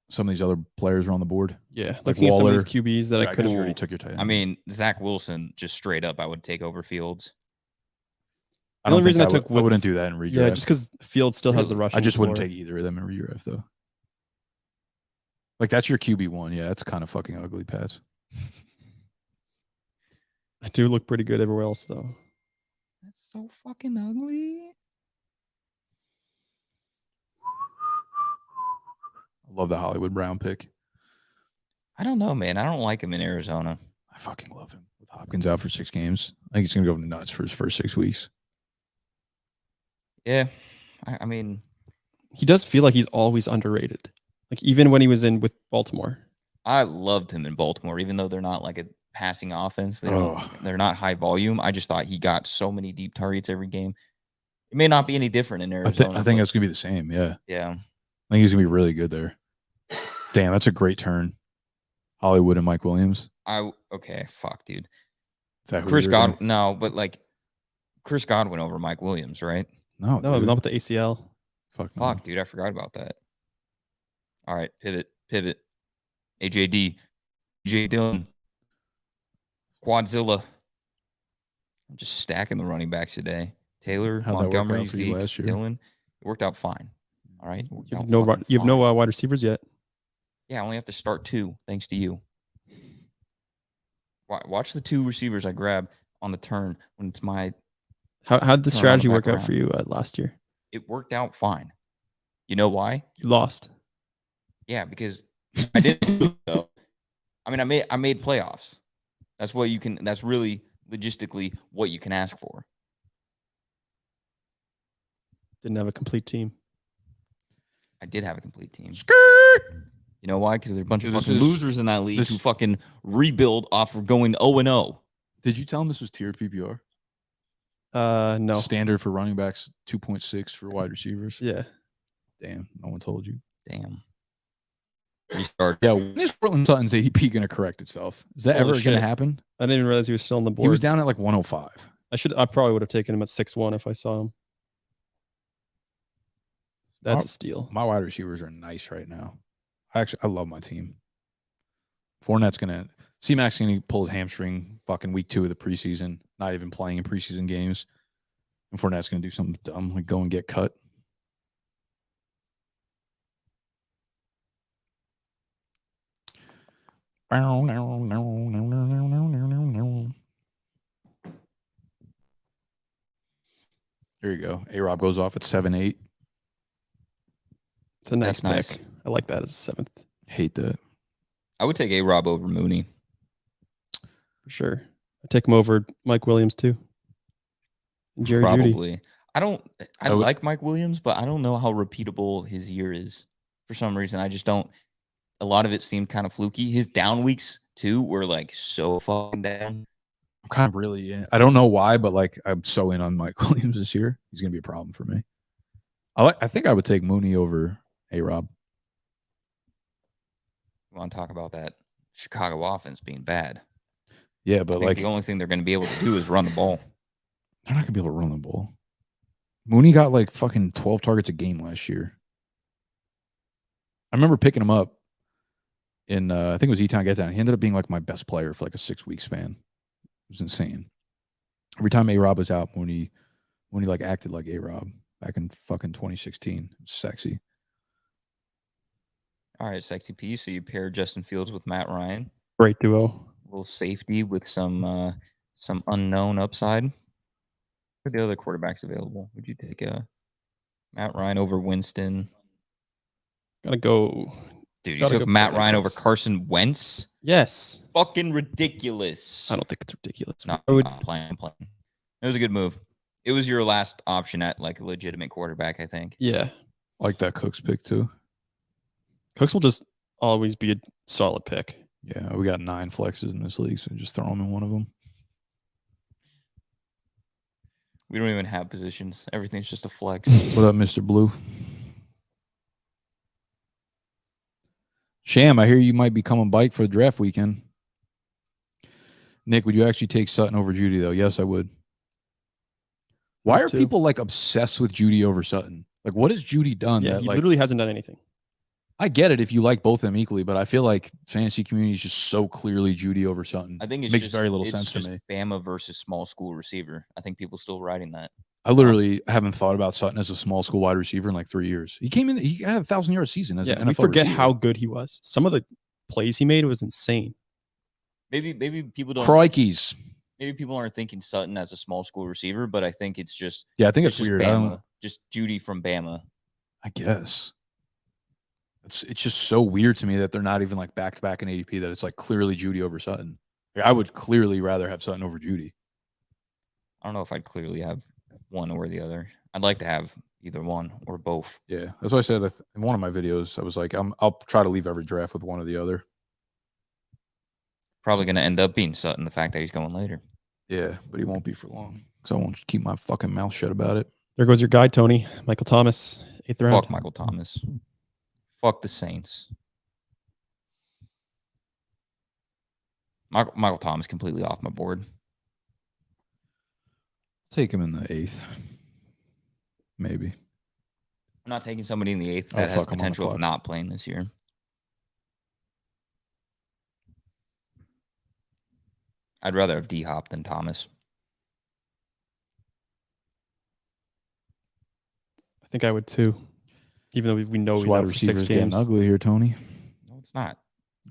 S1: some of these other players are on the board.
S3: Yeah,
S1: like
S3: looking at some of these
S1: Waller.
S3: QBs that I couldn't.
S1: You already took your tight end.
S2: I mean, Zach Wilson, just straight up, I would take over Fields.
S1: I don't think I wouldn't do that in redraft.
S3: Yeah, just because Fields still has the rushing.
S1: I just wouldn't
S3: floor.
S1: take either of them in redraft though. Like that's your QB1. Yeah, that's kind of fucking ugly, Pats.
S3: I do look pretty good everywhere else though.
S2: That's so fucking ugly.
S1: I love the Hollywood Brown pick.
S2: I don't know, man. I don't like him in Arizona.
S1: I fucking love him. With Hopkins out for 6 games, I think he's gonna go nuts for his first 6 weeks.
S2: Yeah, I mean,
S3: he does feel like he's always underrated. Like even when he was in with Baltimore,
S2: I loved him in Baltimore, even though they're not like a passing offense. They're not high volume. I just thought he got so many deep targets every game. It may not be any different in Arizona.
S1: I think that's gonna be the same. Yeah.
S2: Yeah.
S1: I think he's gonna be really good there. Damn, that's a great turn. Hollywood and Mike Williams.
S2: Okay, fuck, dude.
S1: Is that who
S2: Chris
S1: you're
S2: Godwin?
S1: doing?
S2: No, but like Chris Godwin over Mike Williams, right?
S1: No,
S3: no,
S1: dude.
S3: not with the ACL.
S2: Fuck, dude, I forgot about that. All right, pivot. AJD, J Dillon, Quadzilla. I'm just stacking the running backs today. Taylor,
S1: How'd that work
S2: Montgomery,
S1: out for you last
S2: Zeke,
S1: year?
S2: Dillon. It worked out fine. All right.
S3: You have no wide receivers yet.
S2: Yeah, I only have to start 2, thanks to you. Watch the 2 receivers I grab on the turn when it's my.
S3: How did the
S2: turn on
S3: strategy
S2: the
S3: work
S2: back
S3: out for you last year?
S2: It worked out fine. You know why?
S3: You lost.
S2: Yeah, because I didn't. Though. I mean, I made playoffs. That's what you can. That's really logistically what you can ask for.
S3: Didn't have a complete team.
S2: I did have a complete team.
S1: Skirt!
S2: You know why? Because there's a bunch of
S1: This
S2: fucking
S1: is-
S2: losers in that league who fucking rebuild off of going 0-0.
S1: Did you tell him this was tiered PPR?
S3: No.
S1: Standard for running backs, 2.6 for wide receivers.
S3: Yeah.
S1: Damn, no one told you.
S2: Damn. Restart.
S1: Yeah, when is Portland Sutton's ADP going to correct itself? Is that
S3: Holy
S1: ever going
S3: shit.
S1: to happen?
S3: I didn't even realize he was still on the board.
S1: He was down at like 105.
S3: I probably would have taken him at 6-1 if I saw him. That's a steal.
S1: My wide receivers are nice right now. I love my team. Fournette's gonna C-Mac's gonna pull his hamstring fucking week 2 of the preseason, not even playing in preseason games. And Fournette's gonna do something dumb, like go and get cut. There you go. A-Rob goes off at 7-8.
S3: It's a nice
S2: That's
S3: pick.
S2: nice.
S3: I like that as a 7th
S1: Hate that.
S2: I would take A-Rob over Mooney.
S3: for sure. I take him over Mike Williams too. And Jerry Jeudy.
S2: Probably. I like Mike Williams, but I don't know how repeatable his year is. For some reason, I just don't. A lot of it seemed kind of fluky. His down weeks too were like so fucking down.
S1: I'm kind of really in. I don't know why, but like I'm so in on Mike Williams this year. He's gonna be a problem for me. I think I would take Mooney over A-Rob.
S2: We want to talk about that Chicago offense being bad.
S1: Yeah,
S2: I
S1: but
S2: think
S1: like
S2: the only thing they're going to be able to do is run the ball.
S1: they're not gonna be able to run the ball. Mooney got like fucking 12 targets a game last year. I remember picking him up in I think it was E-Town Get Down. He ended up being like my best player for like a 6-week span. It was insane. Every time A-Rob was out, Mooney like acted like A-Rob back in fucking 2016. It was sexy.
S2: All right, sexy P. So you pair Justin Fields with Matt Ryan.
S3: Great duo.
S2: A little safety with some unknown upside. Who are the other quarterbacks available? Would you take Matt Ryan over Winston?
S3: Gotta go.
S2: Dude, you
S3: Gotta
S2: took
S3: go
S2: Matt
S3: Brandon
S2: Ryan over
S3: Cooks.
S2: Carson Wentz?
S3: Yes.
S2: Fucking ridiculous.
S3: I don't think it's ridiculous.
S2: No,
S3: I would,
S2: I'm playing. It was a good move. It was your last option at like a legitimate quarterback, I think.
S3: yeah.
S1: I like that Cooks pick too.
S3: Cooks will just always be a solid pick.
S1: Yeah, we got 9 flexes in this league, so just throw him in one of them.
S2: We don't even have positions. Everything's just a flex.
S1: What up, Mr. Blue? Sham, I hear you might be coming bike for the draft weekend. Nick, would you actually take Sutton over Judy, though? Yes, I would. Why are people like obsessed with Judy over Sutton? Like, what has Judy done?
S3: Yeah,
S1: that,
S3: he
S1: like,
S3: literally hasn't done anything.
S1: I get it if you like both of them equally, but I feel like fantasy community is just so clearly Judy over Sutton.
S2: I think it
S1: makes very little sense to me.
S2: Bama versus small school receiver. I think people still riding that.
S1: I literally haven't thought about Sutton as a small school wide receiver in like 3 years. He came in, he had a 1,000-yard season as an NFL
S3: we forget
S1: receiver.
S3: how good he was. Some of the plays he made was insane.
S2: Maybe people don't.
S1: Crikeys.
S2: Maybe people aren't thinking Sutton as a small school receiver, but I think it's just
S1: I think it's
S2: just
S1: weird.
S2: Bama, just Judy from Bama.
S1: I guess it's just so weird to me that they're not even like back to back in ADP. That it's like clearly Judy over Sutton. Like, I would clearly rather have Sutton over Judy.
S2: I don't know if I'd clearly have one or the other. I'd like to have either one or both.
S1: Yeah, that's what I said in one of my videos. I was like, I'll try to leave every draft with one or the other.
S2: Probably going to end up being Sutton, the fact that he's going later.
S1: Yeah, but he won't be for long. So I won't keep my fucking mouth shut about it.
S3: There goes your guy, Tony. Michael Thomas, 8th round.
S2: Fuck Michael Thomas. Fuck the Saints. Michael Thomas completely off my board.
S1: Take him in the 8th. Maybe.
S2: I'm not taking somebody in the 8th that has potential of not playing this year. I'd rather have D-Hop than Thomas.
S3: I think I would too. Even though we know he's
S1: wide
S3: out for 6
S1: receivers getting
S3: games.
S1: ugly here, Tony.
S2: No, it's not.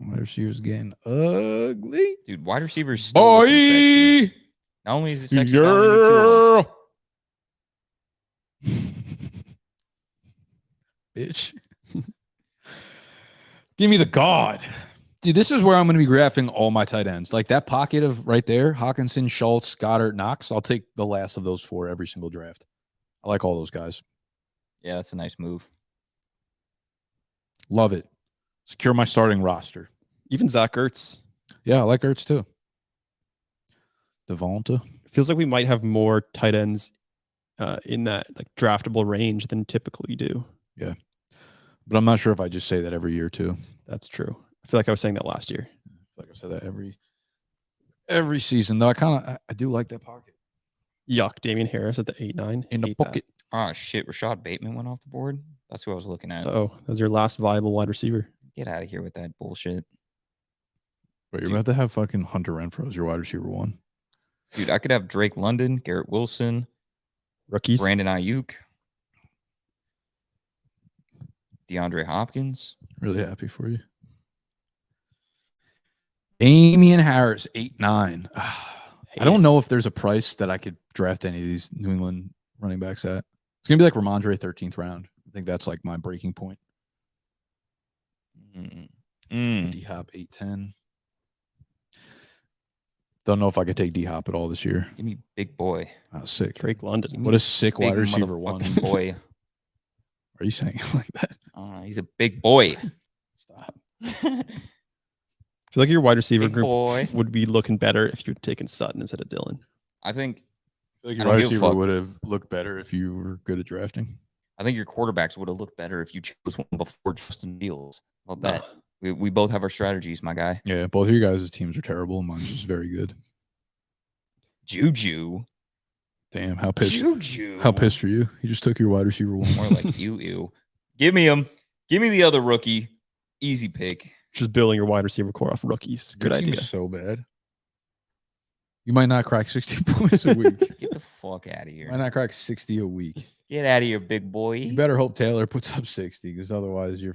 S1: Wide receivers getting ugly.
S2: Dude, wide receivers still looking sexy. Not only is it sexy, but only
S1: bitch. Give me the God. Dude, this is where I'm going to be graphing all my tight ends. Like that pocket of right there, Hawkinson, Schultz, Goddard, Knox. I'll take the last of those 4 every single draft. I like all those guys.
S2: Yeah, that's a nice move.
S1: Love it. Secure my starting roster.
S3: Even Zach Ertz.
S1: Yeah, I like Ertz too. Javonte.
S3: Feels like we might have more tight ends in that like draftable range than typically do.
S1: Yeah. But I'm not sure if I just say that every year too.
S3: That's true. I feel like I was saying that last year.
S1: Like I said that every season. Though I do like that pocket.
S3: Yuck. Damian Harris at the 8-9.
S1: In the pocket.
S2: Oh shit, Rashad Bateman went off the board. That's who I was looking at.
S3: Oh, that was your last viable wide receiver.
S2: Get out of here with that bullshit.
S1: But you're about to have fucking Hunter Renfrow as your wide receiver 1.
S2: Dude, I could have Drake London, Garrett Wilson,
S3: Rookies.
S2: Brandon Ayuk, DeAndre Hopkins.
S1: Really happy for you. Damian Harris, 8-9. I don't know if there's a price that I could draft any of these New England running backs at. It's going to be like Ramondre 13th round. I think that's like my breaking point. D-Hop 8-10. Don't know if I could take D-Hop at all this year.
S2: Give me big boy.
S1: Oh, sick.
S3: Drake London.
S1: What a sick
S2: Big
S1: wide receiver 1.
S2: boy.
S1: Are you saying it like that?
S2: He's a big boy.
S1: Stop.
S3: I feel like your wide receiver
S2: Big
S3: group
S2: boy.
S3: would be looking better if you had taken Sutton instead of Dillon.
S2: I think
S1: Like
S2: I
S1: your
S2: don't
S1: wide
S2: give a
S1: receiver
S2: fuck.
S1: would have looked better if you were good at drafting.
S2: your quarterbacks would have looked better if you chose one before Justin Fields. How about that? We both have our strategies, my guy.
S1: Yeah, both of you guys' teams are terrible. Mine's just very good.
S2: Juju.
S1: Damn, how pissed?
S2: Juju.
S1: How pissed are you? You just took your wide receiver 1.
S2: More like you. Give me him. Give me the other rookie. Easy pick.
S3: Just building your wide receiver core off rookies. Good
S1: Your team
S3: idea.
S1: is so bad. You might not crack 60 points a week.
S2: Get the fuck out of
S1: Might
S2: here.
S1: not crack 60 a week.
S2: Get out of here, big boy.
S1: You better hope Taylor puts up 60 because otherwise you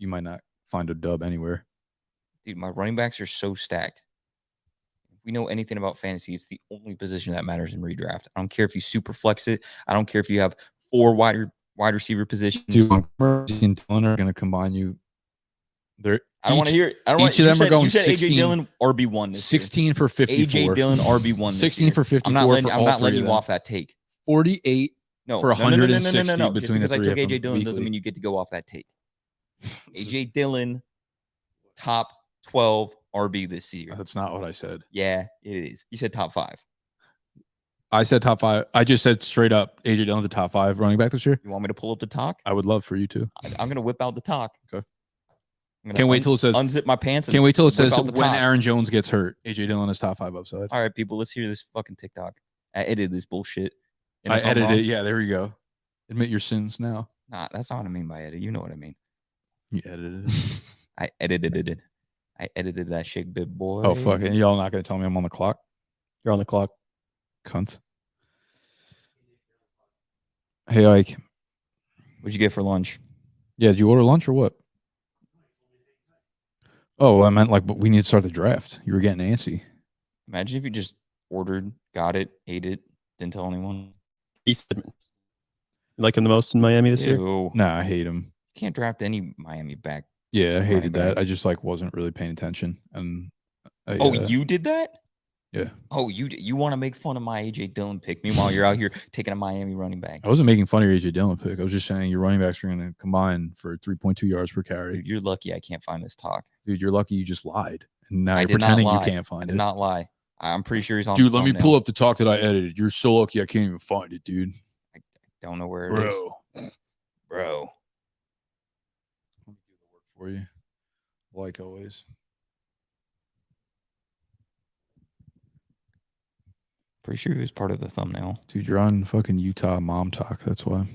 S1: might not find a dub anywhere.
S2: Dude, my running backs are so stacked. If we know anything about fantasy, it's the only position that matters in redraft. I don't care if you super flex it. I don't care if you have 4 wide receiver positions.
S1: Dude, Montgomery and Dillon are going to combine you.
S2: I don't want to hear it. I don't want
S1: each of them are going
S2: You said
S1: 16
S2: AJ Dillon RB1 this
S1: 16 for 54.
S2: year. AJ Dillon RB1 this
S1: 16
S2: year.
S1: for 54
S2: I'm not letting,
S1: for
S2: I'm
S1: all
S2: not
S1: 3
S2: letting
S1: of
S2: you
S1: them.
S2: off that take.
S1: 48
S2: No,
S1: for
S2: no, no, no, no, no,
S1: 160
S2: no, no.
S1: between the
S2: Just because
S1: 3
S2: I took
S1: of them
S2: AJ Dillon doesn't
S1: weekly.
S2: mean you get to go off that take. AJ Dillon, top 12 RB this year.
S1: That's not what I said.
S2: Yeah, it is. You said top 5.
S1: I said top 5. I just said straight up AJ Dillon's a top 5 running back this year.
S2: You want me to pull up the talk?
S1: I would love for you to.
S2: I'm going to whip out the talk.
S1: Okay.
S2: Can't
S1: wait till it says
S2: unzip my pants.
S1: Can't wait till it says
S2: out the
S1: when
S2: top.
S1: Aaron Jones gets hurt, AJ Dillon is top 5 upside.
S2: All right, people, let's hear this fucking TikTok. I edited this bullshit. And
S1: I
S2: if I'm
S1: edited
S2: wrong-
S1: it. Yeah, there you go. Admit your sins now.
S2: Nah, that's not what I mean by edit. You know what I mean.
S1: You edited it.
S2: I edited it. I edited that shit, big boy.
S1: Oh, fuck. And y'all not going to tell me I'm on the clock?
S3: You're on the clock.
S1: Cunts. Hey, Ike.
S2: What'd you get for lunch?
S1: Yeah, did you order lunch or what? Oh, I meant like, but we need to start the draft. You were getting antsy.
S2: Imagine if you just ordered, got it, ate it, didn't tell anyone.
S3: Edmonds. You like him the most in Miami this year?
S2: Ew.
S1: Nah, I hate him.
S2: Can't draft any Miami back.
S1: Yeah, I hated
S2: Running
S1: that.
S2: back.
S1: I just like wasn't really paying attention. And
S2: Oh, you did that?
S1: Yeah.
S2: Oh, you want to make fun of my AJ Dillon pick? Meanwhile, you're out here taking a Miami running back.
S1: I wasn't making fun of your AJ Dillon pick. I was just saying your running backs are going to combine for 3.2 yards per carry.
S2: Dude, you're lucky I can't find this talk.
S1: Dude, you're lucky you just lied. And now
S2: I
S1: you're
S2: did not
S1: pretending you
S2: lie.
S1: can't
S2: I
S1: find
S2: did
S1: it.
S2: not lie. I'm pretty sure he's on.
S1: Dude,
S2: the
S1: let me
S2: thumbnail.
S1: pull up the talk that I edited. You're so lucky I can't even find it, dude.
S2: Don't know where it is, bro.
S1: Let me do the work for you. Like always.
S2: Pretty sure he was part of the thumbnail.
S1: Dude, you're on fucking Utah Mom Talk. That's why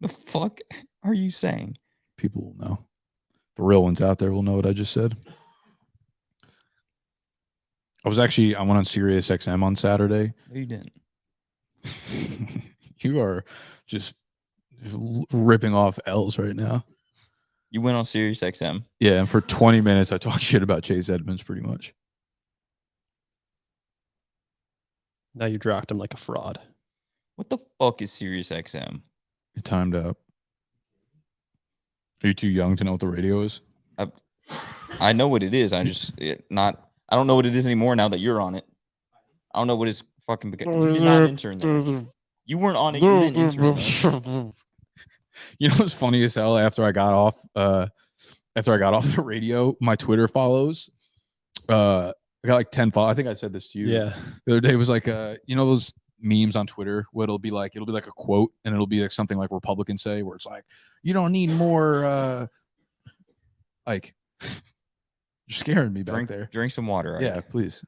S2: The fuck are you saying?
S1: people will know. The real ones out there will know what I just said. I went on Sirius XM on Saturday.
S2: No, you didn't.
S1: You are just ripping off L's right now.
S2: You went on Sirius XM.
S1: Yeah, and for 20 minutes I talked shit about Chase Edmonds pretty much.
S3: Now you draft him like a fraud.
S2: What the fuck is Sirius XM?
S1: It timed out. Are you too young to know what the radio is?
S2: I know what it is. I don't know what it is anymore now that you're on it. I don't know what his fucking. You're not an intern there. You weren't on it. You didn't intern there.
S1: You know what's funny as hell? After I got off the radio, my Twitter follows. I got like 10 follows. I think I said this to you.
S3: Yeah.
S1: The other day was like, you know those memes on Twitter where it'll be like a quote and it'll be like something like Republicans say where it's like, you don't need more like you're scaring me back there.
S2: Drink some water. Ike.
S1: Yeah, please.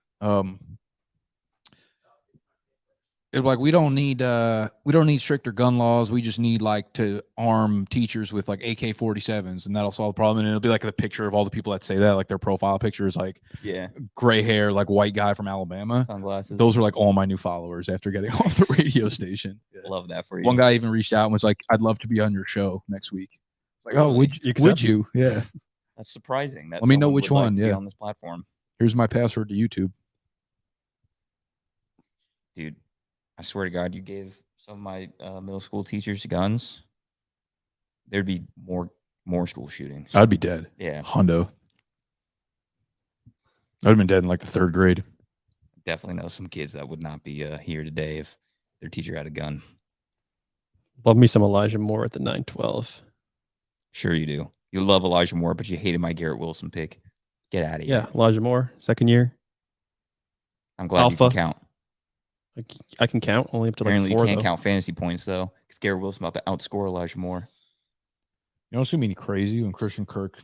S1: It's like we don't need stricter gun laws. We just need like to arm teachers with like AK-47s and that'll solve the problem. And it'll be like the picture of all the people that say that, like their profile picture is like gray hair, like white guy from Alabama.
S2: Sunglasses.
S1: Those are like all my new followers after getting off the radio station.
S2: Love that for you.
S1: One guy even reached out and was like, "I'd love to be on your show next week." It's like, oh, would
S3: You
S1: would
S3: accept?
S1: you? Yeah.
S2: That's surprising. That
S1: Let me know
S2: someone
S1: which
S2: would like
S1: one,
S2: to be
S1: yeah.
S2: on this platform,
S1: Here's my password to YouTube.
S2: dude. I swear to God, you gave some of my middle school teachers guns, there'd be more school shootings.
S1: I'd be dead.
S2: Yeah,
S1: Hondo. I'd have been dead in like the 3rd grade.
S2: definitely know some kids that would not be here today if their teacher had a gun.
S3: Love me some Elijah Moore at the 9-12.
S2: Sure you do. You love Elijah Moore, but you hated my Garrett Wilson pick. Get out of here.
S3: Yeah, Elijah Moore, 2nd year.
S2: I'm glad you
S3: Alpha.
S2: can count.
S3: I can count only up to like
S2: Apparently
S3: 4.
S2: you can't
S3: though.
S2: count fantasy points though, because Garrett Wilson about to outscore Elijah Moore.
S1: You know what's gonna be crazy when Christian Kirk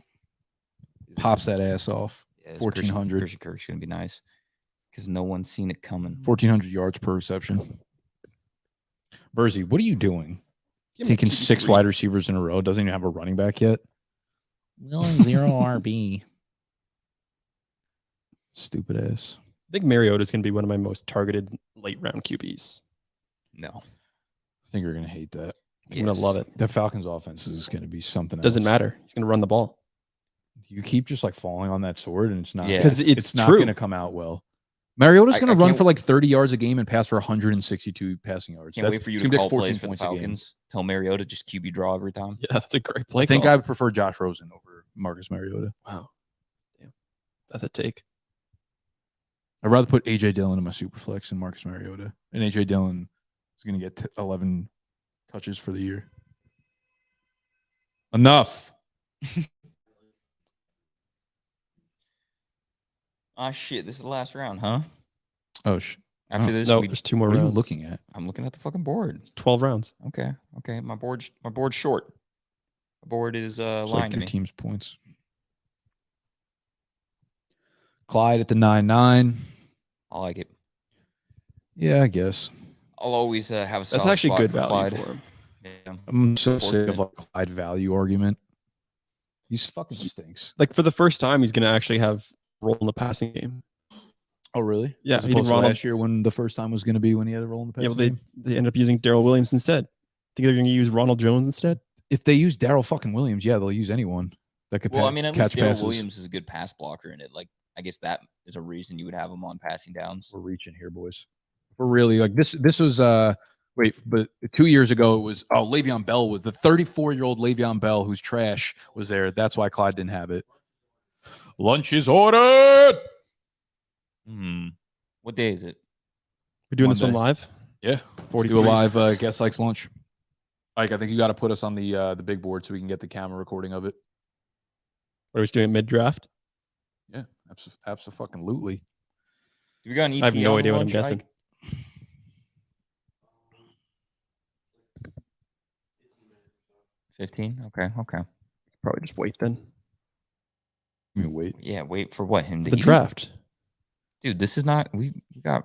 S1: pops that ass off?
S2: Yeah,
S1: 1,400.
S2: Christian Kirk's gonna be nice because no one's seen it coming.
S1: 1,400 yards per reception. Verzi, what are you doing?
S3: Give me
S1: Taking
S3: a
S1: 6
S3: QB3.
S1: wide receivers in a row. Doesn't even have a running back yet. Willing 0 RB. Stupid ass.
S3: I think Mariota is going to be one of my most targeted late round QBs.
S2: No.
S1: I think you're gonna hate that.
S3: I'm going to love it.
S1: The Falcons offense is gonna be something
S3: Doesn't
S1: else.
S3: matter. He's going to run the ball.
S1: You keep just like falling on that sword and it's not
S2: Yeah.
S3: 'Cause it's
S1: not
S3: true.
S1: gonna come out well. Mariota's
S2: I
S1: gonna run
S2: can't-
S1: for like 30 yards a game and pass for 162 passing yards.
S2: Can't wait for you
S1: it's
S2: to
S1: gonna be like
S2: call
S1: 14
S2: plays for the
S1: points a game.
S2: Falcons. Tell Mariota just QB draw every time.
S3: Yeah, that's a great play.
S1: I think
S3: call.
S1: I would prefer Josh Rosen over Marcus Mariota.
S3: Wow. Damn. That's a take.
S1: I'd rather put AJ Dillon in my super flex than Marcus Mariota. And AJ Dillon is going to get 11 touches for the year. Enough.
S2: Ah, shit. This is the last round, huh?
S1: Oh,
S2: After this,
S3: No, there's 2 more
S1: what are you
S3: rounds.
S1: looking at?
S2: I'm looking at the fucking board.
S3: 12 rounds.
S2: Okay. My board's short. My board is
S1: It's
S2: lying
S1: like
S2: to
S1: your
S2: me.
S1: team's points. Clyde at the 9-9.
S2: I like it.
S1: Yeah, I guess.
S2: I'll always have a
S3: That's
S2: soft
S3: actually
S2: spot
S3: good
S2: for
S3: value
S2: Clyde.
S3: for him.
S2: Yeah.
S1: I'm so sick
S2: Important.
S1: of like Clyde value argument. He's fucking stinks.
S3: Like for the first time, he's going to actually have a role in the passing game.
S1: Oh, really?
S3: Yeah,
S1: As
S3: you think
S1: opposed to
S3: Ronald-
S1: last year when the first time was going to be when he had a role in the
S3: Yeah,
S1: passing
S3: well,
S1: game?
S3: they ended up using Daryl Williams instead. Think they're going to use Ronald Jones instead?
S1: If they use Daryl fucking Williams, yeah, they'll use anyone that could
S2: Well, I mean, at least
S1: catch
S2: Daryl
S1: passes.
S2: Williams is a good pass blocker in it. Like, I guess that is a reason you would have him on passing downs.
S1: We're reaching here, boys. We're really like this. This was but 2 years ago it was Le'Veon Bell was the 34-year-old Le'Veon Bell who's trash was there. That's why Clyde didn't have it. Lunch is ordered.
S2: What day is it?
S3: We're doing this one
S1: Monday.
S3: live?
S1: Yeah,
S3: 43.
S1: do a live guest likes lunch. Like I think you got to put us on the big board so we can get the camera recording of it.
S3: Or are we just doing it mid-draft?
S1: Yeah, absolutely.
S2: Do we got an ETA
S3: I have no
S2: on
S3: idea what I'm
S2: lunch,
S3: guessing.
S2: Ike? 15? Okay.
S3: Probably just wait then.
S1: Let me wait.
S2: Yeah, wait for what? Him to
S3: The
S2: eat?
S3: draft.
S2: Dude, this is not we got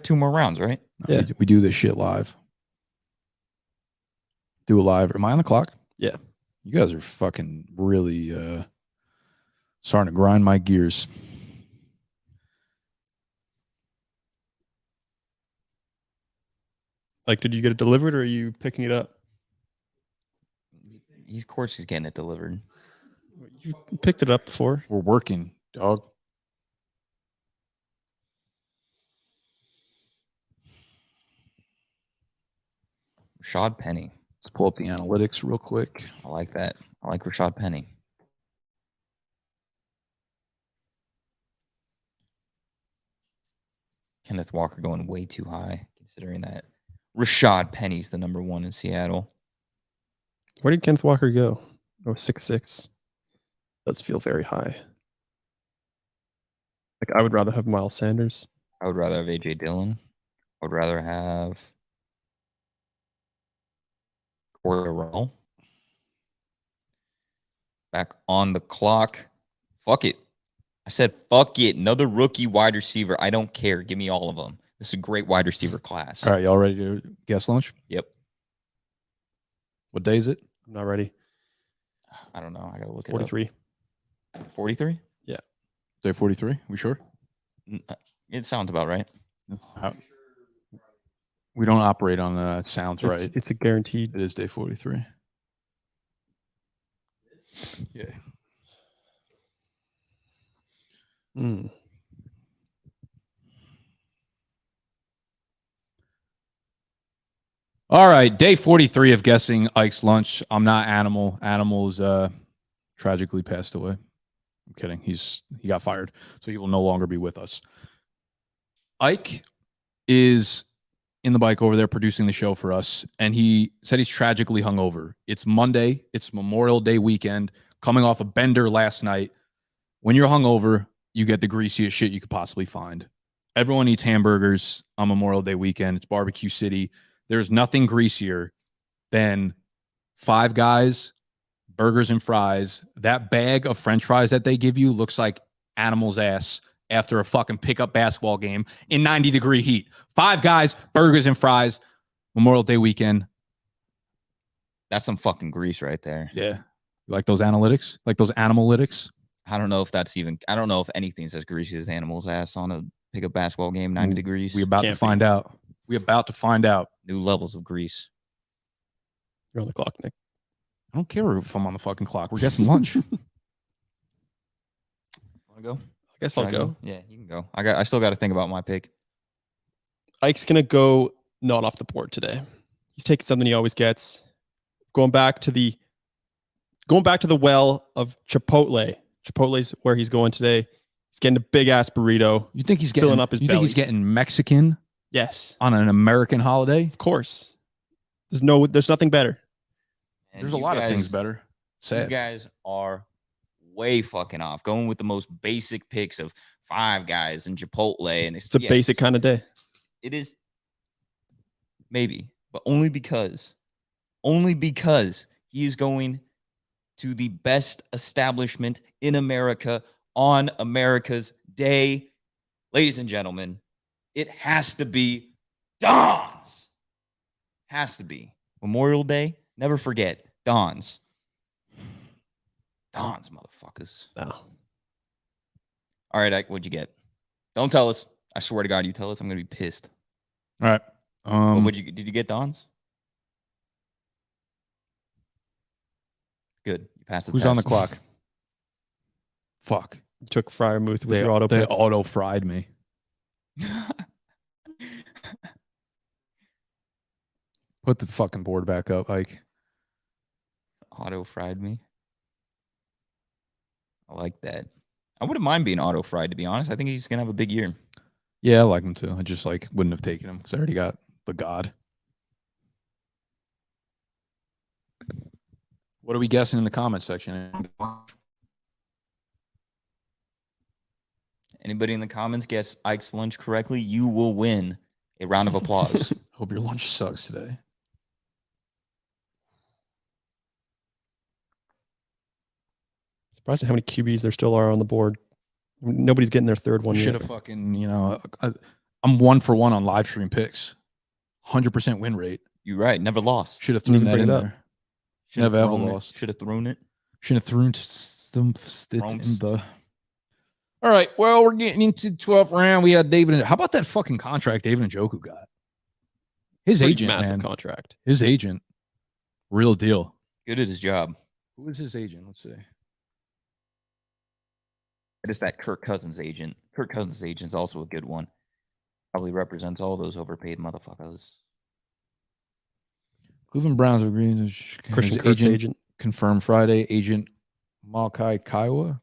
S2: 2 more rounds, right?
S1: No,
S3: Yeah.
S1: we do this shit live. Do a live. Am I on the clock?
S3: Yeah.
S1: You guys are fucking really starting to grind my gears.
S3: Like, did you get it delivered or are you picking it up?
S2: Of course he's getting it delivered.
S3: You picked it up before.
S1: We're working, dog.
S2: Rashad Penny.
S1: Let's pull up the analytics real quick.
S2: I like that. I like Rashad Penny. Kenneth Walker going way too high, considering that Rashad Penny's the number 1 in Seattle.
S3: Where did Kenneth Walker go? Oh, 6'6". Does feel very high. Like, I would rather have Miles Sanders.
S2: I would rather have AJ Dillon. I would rather have Cordero. Back on the clock. Fuck it. I said, fuck it. Another rookie wide receiver. I don't care. Give me all of them. This is a great wide receiver class.
S1: All right, y'all ready to guess lunch?
S2: Yep.
S1: What day is it?
S3: I'm not ready.
S2: I don't know. I got to look
S3: 43.
S2: it up. 43?
S1: Day 43? We sure?
S2: It sounds about right.
S1: We don't operate on sounds right.
S3: It's a guaranteed.
S1: It is day 43. Yeah. All right, day 43 of guessing Ike's lunch. I'm not Animal. Animal's tragically passed away. I'm kidding. He got fired, so he will no longer be with us. Ike is in the bike over there producing the show for us, and he said he's tragically hungover. It's Monday. It's Memorial Day weekend, coming off a bender last night. When you're hungover, you get the greasiest shit you could possibly find. Everyone eats hamburgers on Memorial Day weekend. It's Barbecue City. There's nothing greasier than Five Guys, burgers and fries. That bag of French fries that they give you looks like Animal's ass after a fucking pickup basketball game in 90-degree heat. Five Guys, burgers and fries, Memorial Day weekend.
S2: That's some fucking grease right there.
S1: Yeah. You like those analytics? Like those animalytics?
S2: I don't know if that's even, I don't know if anything's as greasy as Animal's ass on a pickup basketball game, 90 degrees.
S1: We're about to
S3: Can't
S1: find out. We're about to find out.
S2: New levels of grease.
S3: You're on the clock, Nick.
S1: I don't care if I'm on the fucking clock. We're guessing lunch.
S2: Want to go?
S3: I guess
S2: Can
S3: I'll
S2: I
S3: go.
S2: Yeah, you can go. I still got to think about my pick.
S3: Ike's going to go not off the board today. He's taking something he always gets. Going back to the well of Chipotle. Chipotle's where he's going today. He's getting a big ass burrito.
S1: You think he's getting
S3: Filling up his
S1: You think he's
S3: belly.
S1: getting Mexican
S3: Yes,
S1: on an American holiday?
S3: of course. There's nothing better.
S2: And
S1: There's a
S2: you
S1: lot of
S2: guys-
S1: things better. Sad.
S2: You guys are way fucking off. Going with the most basic picks of 5 guys and Chipotle, and
S3: It's a basic kind of day.
S2: It is maybe, but only because he is going to the best establishment in America on America's Day. Ladies and gentlemen, it has to be Don's. Has to be. Memorial Day, never forget. Don's. Don's, motherfuckers.
S3: No.
S2: All right, Ike, what'd you get? Don't tell us. I swear to God, you tell us, I'm gonna be pissed.
S1: All right.
S2: Did you get Don's? Good. You passed the
S1: Who's
S2: test.
S1: on the clock? Fuck.
S3: You took Fryermuth with
S1: They,
S3: your auto
S1: they
S3: pick.
S1: auto fried me. Put the fucking board back up, Ike.
S2: Auto fried me. I like that. I wouldn't mind being auto fried, to be honest. I think he's gonna have a big year.
S1: Yeah, I like him too. I just wouldn't have taken him because I already got the god. What are we guessing in the comment section?
S2: Anybody in the comments guess Ike's lunch correctly, you will win a round of applause.
S1: Hope your lunch sucks today.
S3: Surprised at how many QBs there still are on the board. Nobody's getting their third one
S1: Should
S3: yet.
S1: have fucking, I'm 1 for 1 on live stream picks. 100% win rate.
S2: You're right. Never lost.
S1: Should have
S3: Didn't
S1: thrown
S3: even
S1: that
S3: bring
S1: in
S3: it up.
S1: there. Never ever lost.
S2: Should have thrown it.
S1: Should have thrown it in the. All right. Well, we're getting into the 12th round. We had David. How about that fucking contract David Njoku got? His
S3: Pretty
S1: agent,
S3: massive
S1: man.
S3: contract.
S1: His agent. Real deal.
S2: Good at his job.
S1: Who is his agent? Let's see.
S2: It is that Kirk Cousins agent. Kirk Cousins agent's also a good one. Probably represents all those overpaid motherfuckers.
S1: Cleveland Browns agreeing.
S3: Christian Kirk's agent.
S1: Confirmed Friday. Agent Malachi Kaiwa.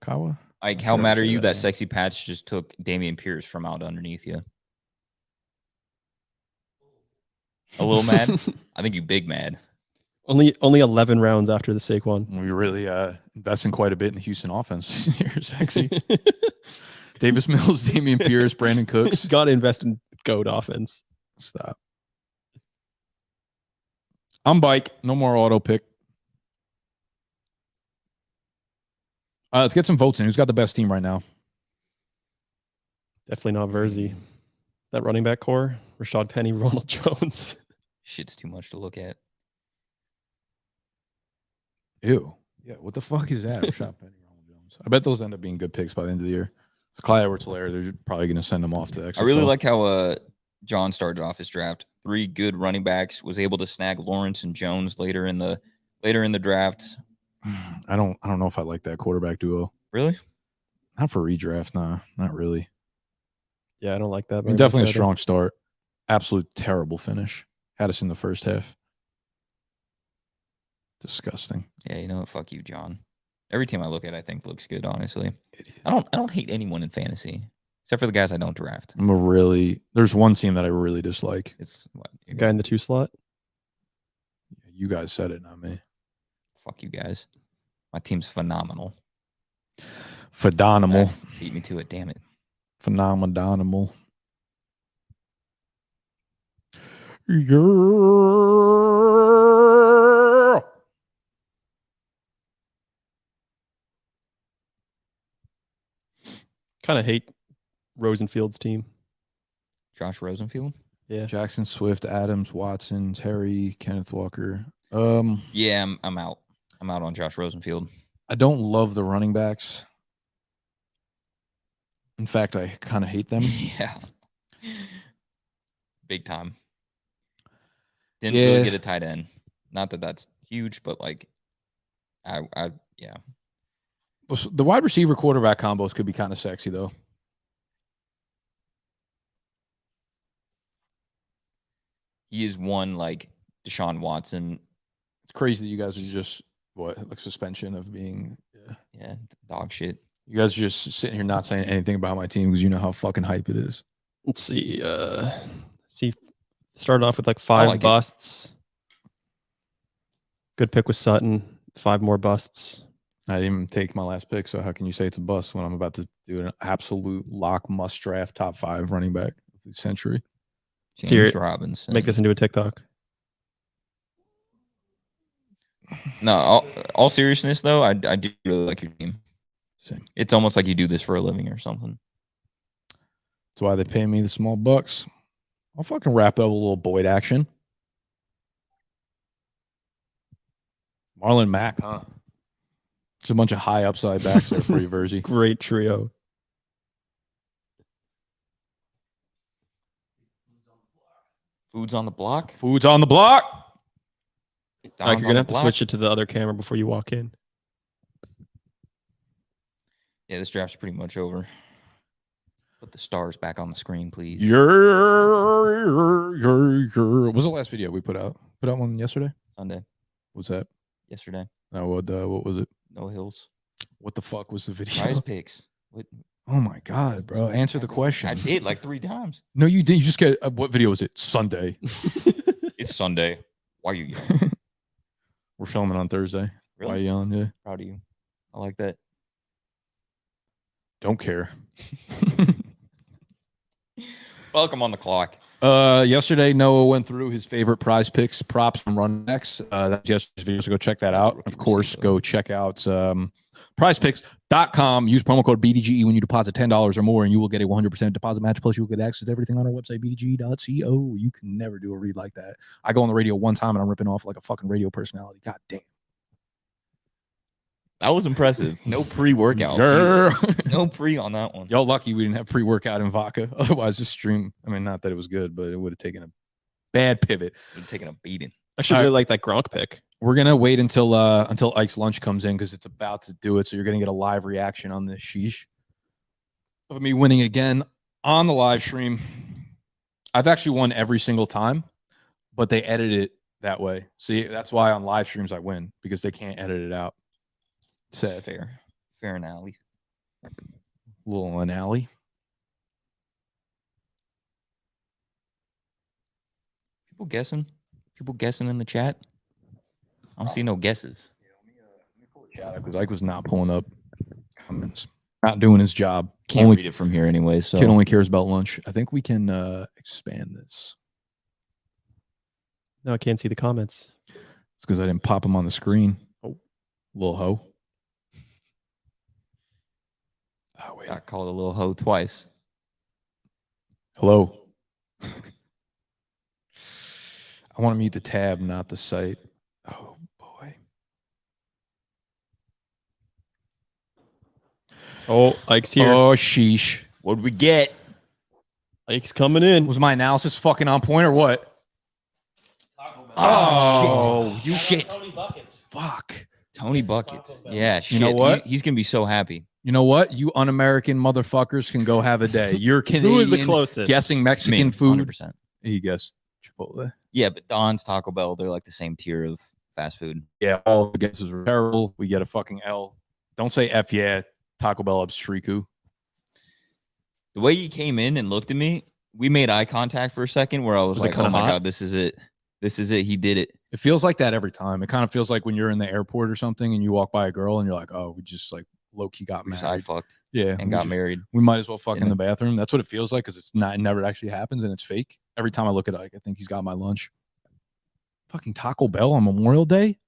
S2: Ike,
S1: I'm
S2: how
S1: sure I
S2: mad are
S1: said
S2: you
S1: that
S2: that
S1: wrong.
S2: Sexy Patch just took Damian Pierce from out underneath you? A little mad? I think you big mad.
S3: Only 11 rounds after the Saquon.
S1: We really investing quite a bit in the Houston offense here, Sexy. Davis Mills, Damian Pierce, Brandon Cooks.
S3: Got to invest in GOAT offense.
S1: Stop. I'm bike. No more auto pick. Let's get some votes in. Who's got the best team right now?
S3: Definitely not Verzi. That running back core, Rashad Penny, Ronald Jones.
S2: Shit's too much to look at.
S1: Ew. Yeah, what the fuck is that? Rashad Penny, Ronald Jones. I bet those end up being good picks by the end of the year. Clyde Edwards-Helaire, they're probably going to send them off to XFL.
S2: I really like how John started off his draft. 3 good running backs, was able to snag Lawrence and Jones later in the draft.
S1: I don't know if I like that quarterback duo.
S2: Really?
S1: Not for redraft, nah, not really.
S3: Yeah, I don't like that.
S1: I mean, definitely a strong start. Absolute terrible finish. Had us in the first half. Disgusting.
S2: Yeah, you know what? Fuck you, John. Every team I look at, I think looks good. Honestly, I don't hate anyone in fantasy except for the guys I don't draft.
S1: There's one team that I really dislike.
S2: It's what
S3: The guy in the 2 slot.
S1: You guys said it, not me.
S2: fuck you guys. My team's phenomenal.
S1: Phenomenal.
S2: Beat me to it. Damn it.
S1: Phenomenal. Yeah.
S3: Kind of hate Rosenfield's team.
S2: Josh Rosenfield.
S3: Yeah.
S1: Jackson Swift, Adams, Watson, Terry, Kenneth Walker.
S2: Yeah, I'm out. I'm out on Josh Rosenfield.
S1: I don't love the running backs. In fact, I kind of hate them.
S2: Yeah. Big time. Didn't
S1: Yeah.
S2: really get a tight end. Not that that's huge, but like, yeah.
S1: The wide receiver quarterback combos could be kind of sexy though.
S2: He is one like Deshaun Watson.
S1: It's crazy that you guys are just like suspension of being.
S2: Yeah, dog shit.
S1: You guys are just sitting here not saying anything about my team because you know how fucking hype it is.
S3: Let's see. Started off with like 5
S2: like it.
S3: busts. Good pick with Sutton. 5 more busts.
S1: I didn't even take my last pick, so how can you say it's a bust when I'm about to do an absolute lock must draft top 5 running back of the century?
S2: James Robinson.
S3: Make this into a TikTok.
S2: No, all seriousness though, I do really like your team.
S1: Same.
S2: It's almost like you do this for a living or something.
S1: That's why they pay me the small bucks. I'll fucking wrap it up with a little Boyd action. Marlon Mack, huh? It's a bunch of high upside backs there for you, Verzi.
S3: Great trio.
S2: Food's on the block.
S1: Food's on the block.
S3: Like, you're gonna have to switch it to the other camera before you walk in.
S2: Yeah, this draft's pretty much over. Put the stars back on the screen, please.
S1: What was the last video we put out? Put out one yesterday?
S2: Sunday.
S1: What's that?
S2: Yesterday.
S1: What was it?
S2: No hills.
S1: What the fuck was the video?
S2: Prize picks. What?
S1: Oh my god, bro! Answer the question.
S2: I did like 3 times.
S1: No, you didn't. You just get what video was it? Sunday.
S2: It's Sunday. Why are you yelling?
S1: We're filming on Thursday.
S2: Really?
S1: Why are you yelling? Yeah.
S2: Proud of you. I like that.
S1: Don't care.
S2: Welcome on the clock.
S1: Yesterday Noah went through his favorite prize picks props from running backs. That's yesterday's video, so go check that out. Of course, go check out prizepicks.com. Use promo code BDGE when you deposit $10 or more, and you will get a 100% deposit match. Plus, you will get access to everything on our website, bdge.co. You can never do a read like that. I go on the radio one time and I'm ripping off like a fucking radio personality. God damn.
S2: That was impressive. No pre-workout. No pre on that one.
S1: Y'all lucky we didn't have pre-workout in vodka. Otherwise, this stream, I mean, not that it was good, but it would have taken a bad pivot.
S2: Would have taken a beating.
S3: I should really like that Gronk pick.
S1: We're gonna wait until Ike's lunch comes in because it's about to do it. So you're gonna get a live reaction on this sheesh of me winning again on the live stream. I've actually won every single time, but they edit it that way. See, that's why on live streams I win because they can't edit it out. Sad.
S2: Fair analogy.
S1: Little analogy.
S2: People guessing in the chat. I don't see no guesses.
S1: Let me pull the chat up because Ike was not pulling up comments. Not doing his job.
S2: Can't read it from here anyway. So
S1: kid only cares about lunch. I think we can expand this.
S3: No, I can't see the comments.
S1: It's because I didn't pop them on the screen. Oh, little hoe. Oh, wait.
S2: Got called a little hoe twice.
S1: Hello. I want to mute the tab, not the site. Oh, boy.
S3: Oh, Ike's here.
S1: Oh, sheesh.
S2: What'd we get?
S3: Ike's coming in.
S1: Was my analysis fucking on point or what?
S2: Oh, you shit.
S4: Tony Buckets.
S1: Fuck.
S2: Tony Buckets. Yeah, shit.
S1: You know what?
S2: He's going to be so happy.
S1: You know what? You un-American motherfuckers can go have a day. You're Canadian.
S3: Who is the closest?
S1: Guessing Mexican
S2: Me,
S1: food.
S2: 100%.
S1: He guessed Chipotle.
S2: Yeah, but Don's, Taco Bell, they're like the same tier of fast food.
S1: Yeah, all the guesses were terrible. We get a fucking L. Don't say F yeah. Taco Bell up Striku.
S2: The way he came in and looked at me, we made eye contact for a second where I was
S3: Was it
S2: like,
S3: kinda
S2: oh my
S3: hot?
S2: God, this is it. This is it. He did it.
S1: It feels like that every time. It kind of feels like when you're in the airport or something and you walk by a girl and you're like, oh, we just like low-key got
S2: We just eye
S1: married.
S2: fucked
S1: Yeah.
S2: and got married.
S1: We might as well fuck in
S2: Yeah.
S1: the bathroom. That's what it feels like because it's not, it never actually happens and it's fake. Every time I look at Ike, I think he's got my lunch. Fucking Taco Bell on Memorial Day?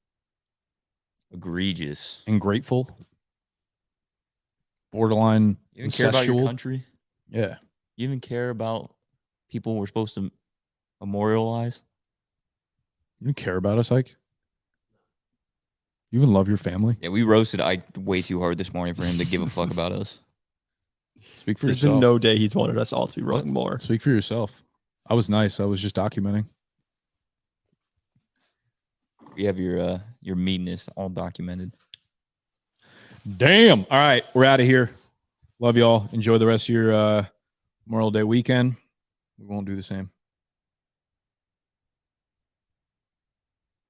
S2: Egregious.
S1: Ingrateful. Borderline
S2: You even care about your
S1: incestual.
S2: country?
S1: Yeah.
S2: You even care about people we're supposed to memorialize?
S1: You don't care about us, Ike? You even love your family?
S2: Yeah, we roasted Ike way too hard this morning for him to give a fuck about us.
S1: Speak for
S3: There's
S1: yourself.
S3: been no day he's wanted us all to be wrong more.
S1: Speak for yourself. I was nice. I was just documenting.
S2: We have your meanness all documented.
S1: Damn. All right. We're out of here. Love y'all. Enjoy the rest of your Memorial Day weekend. We won't do the same.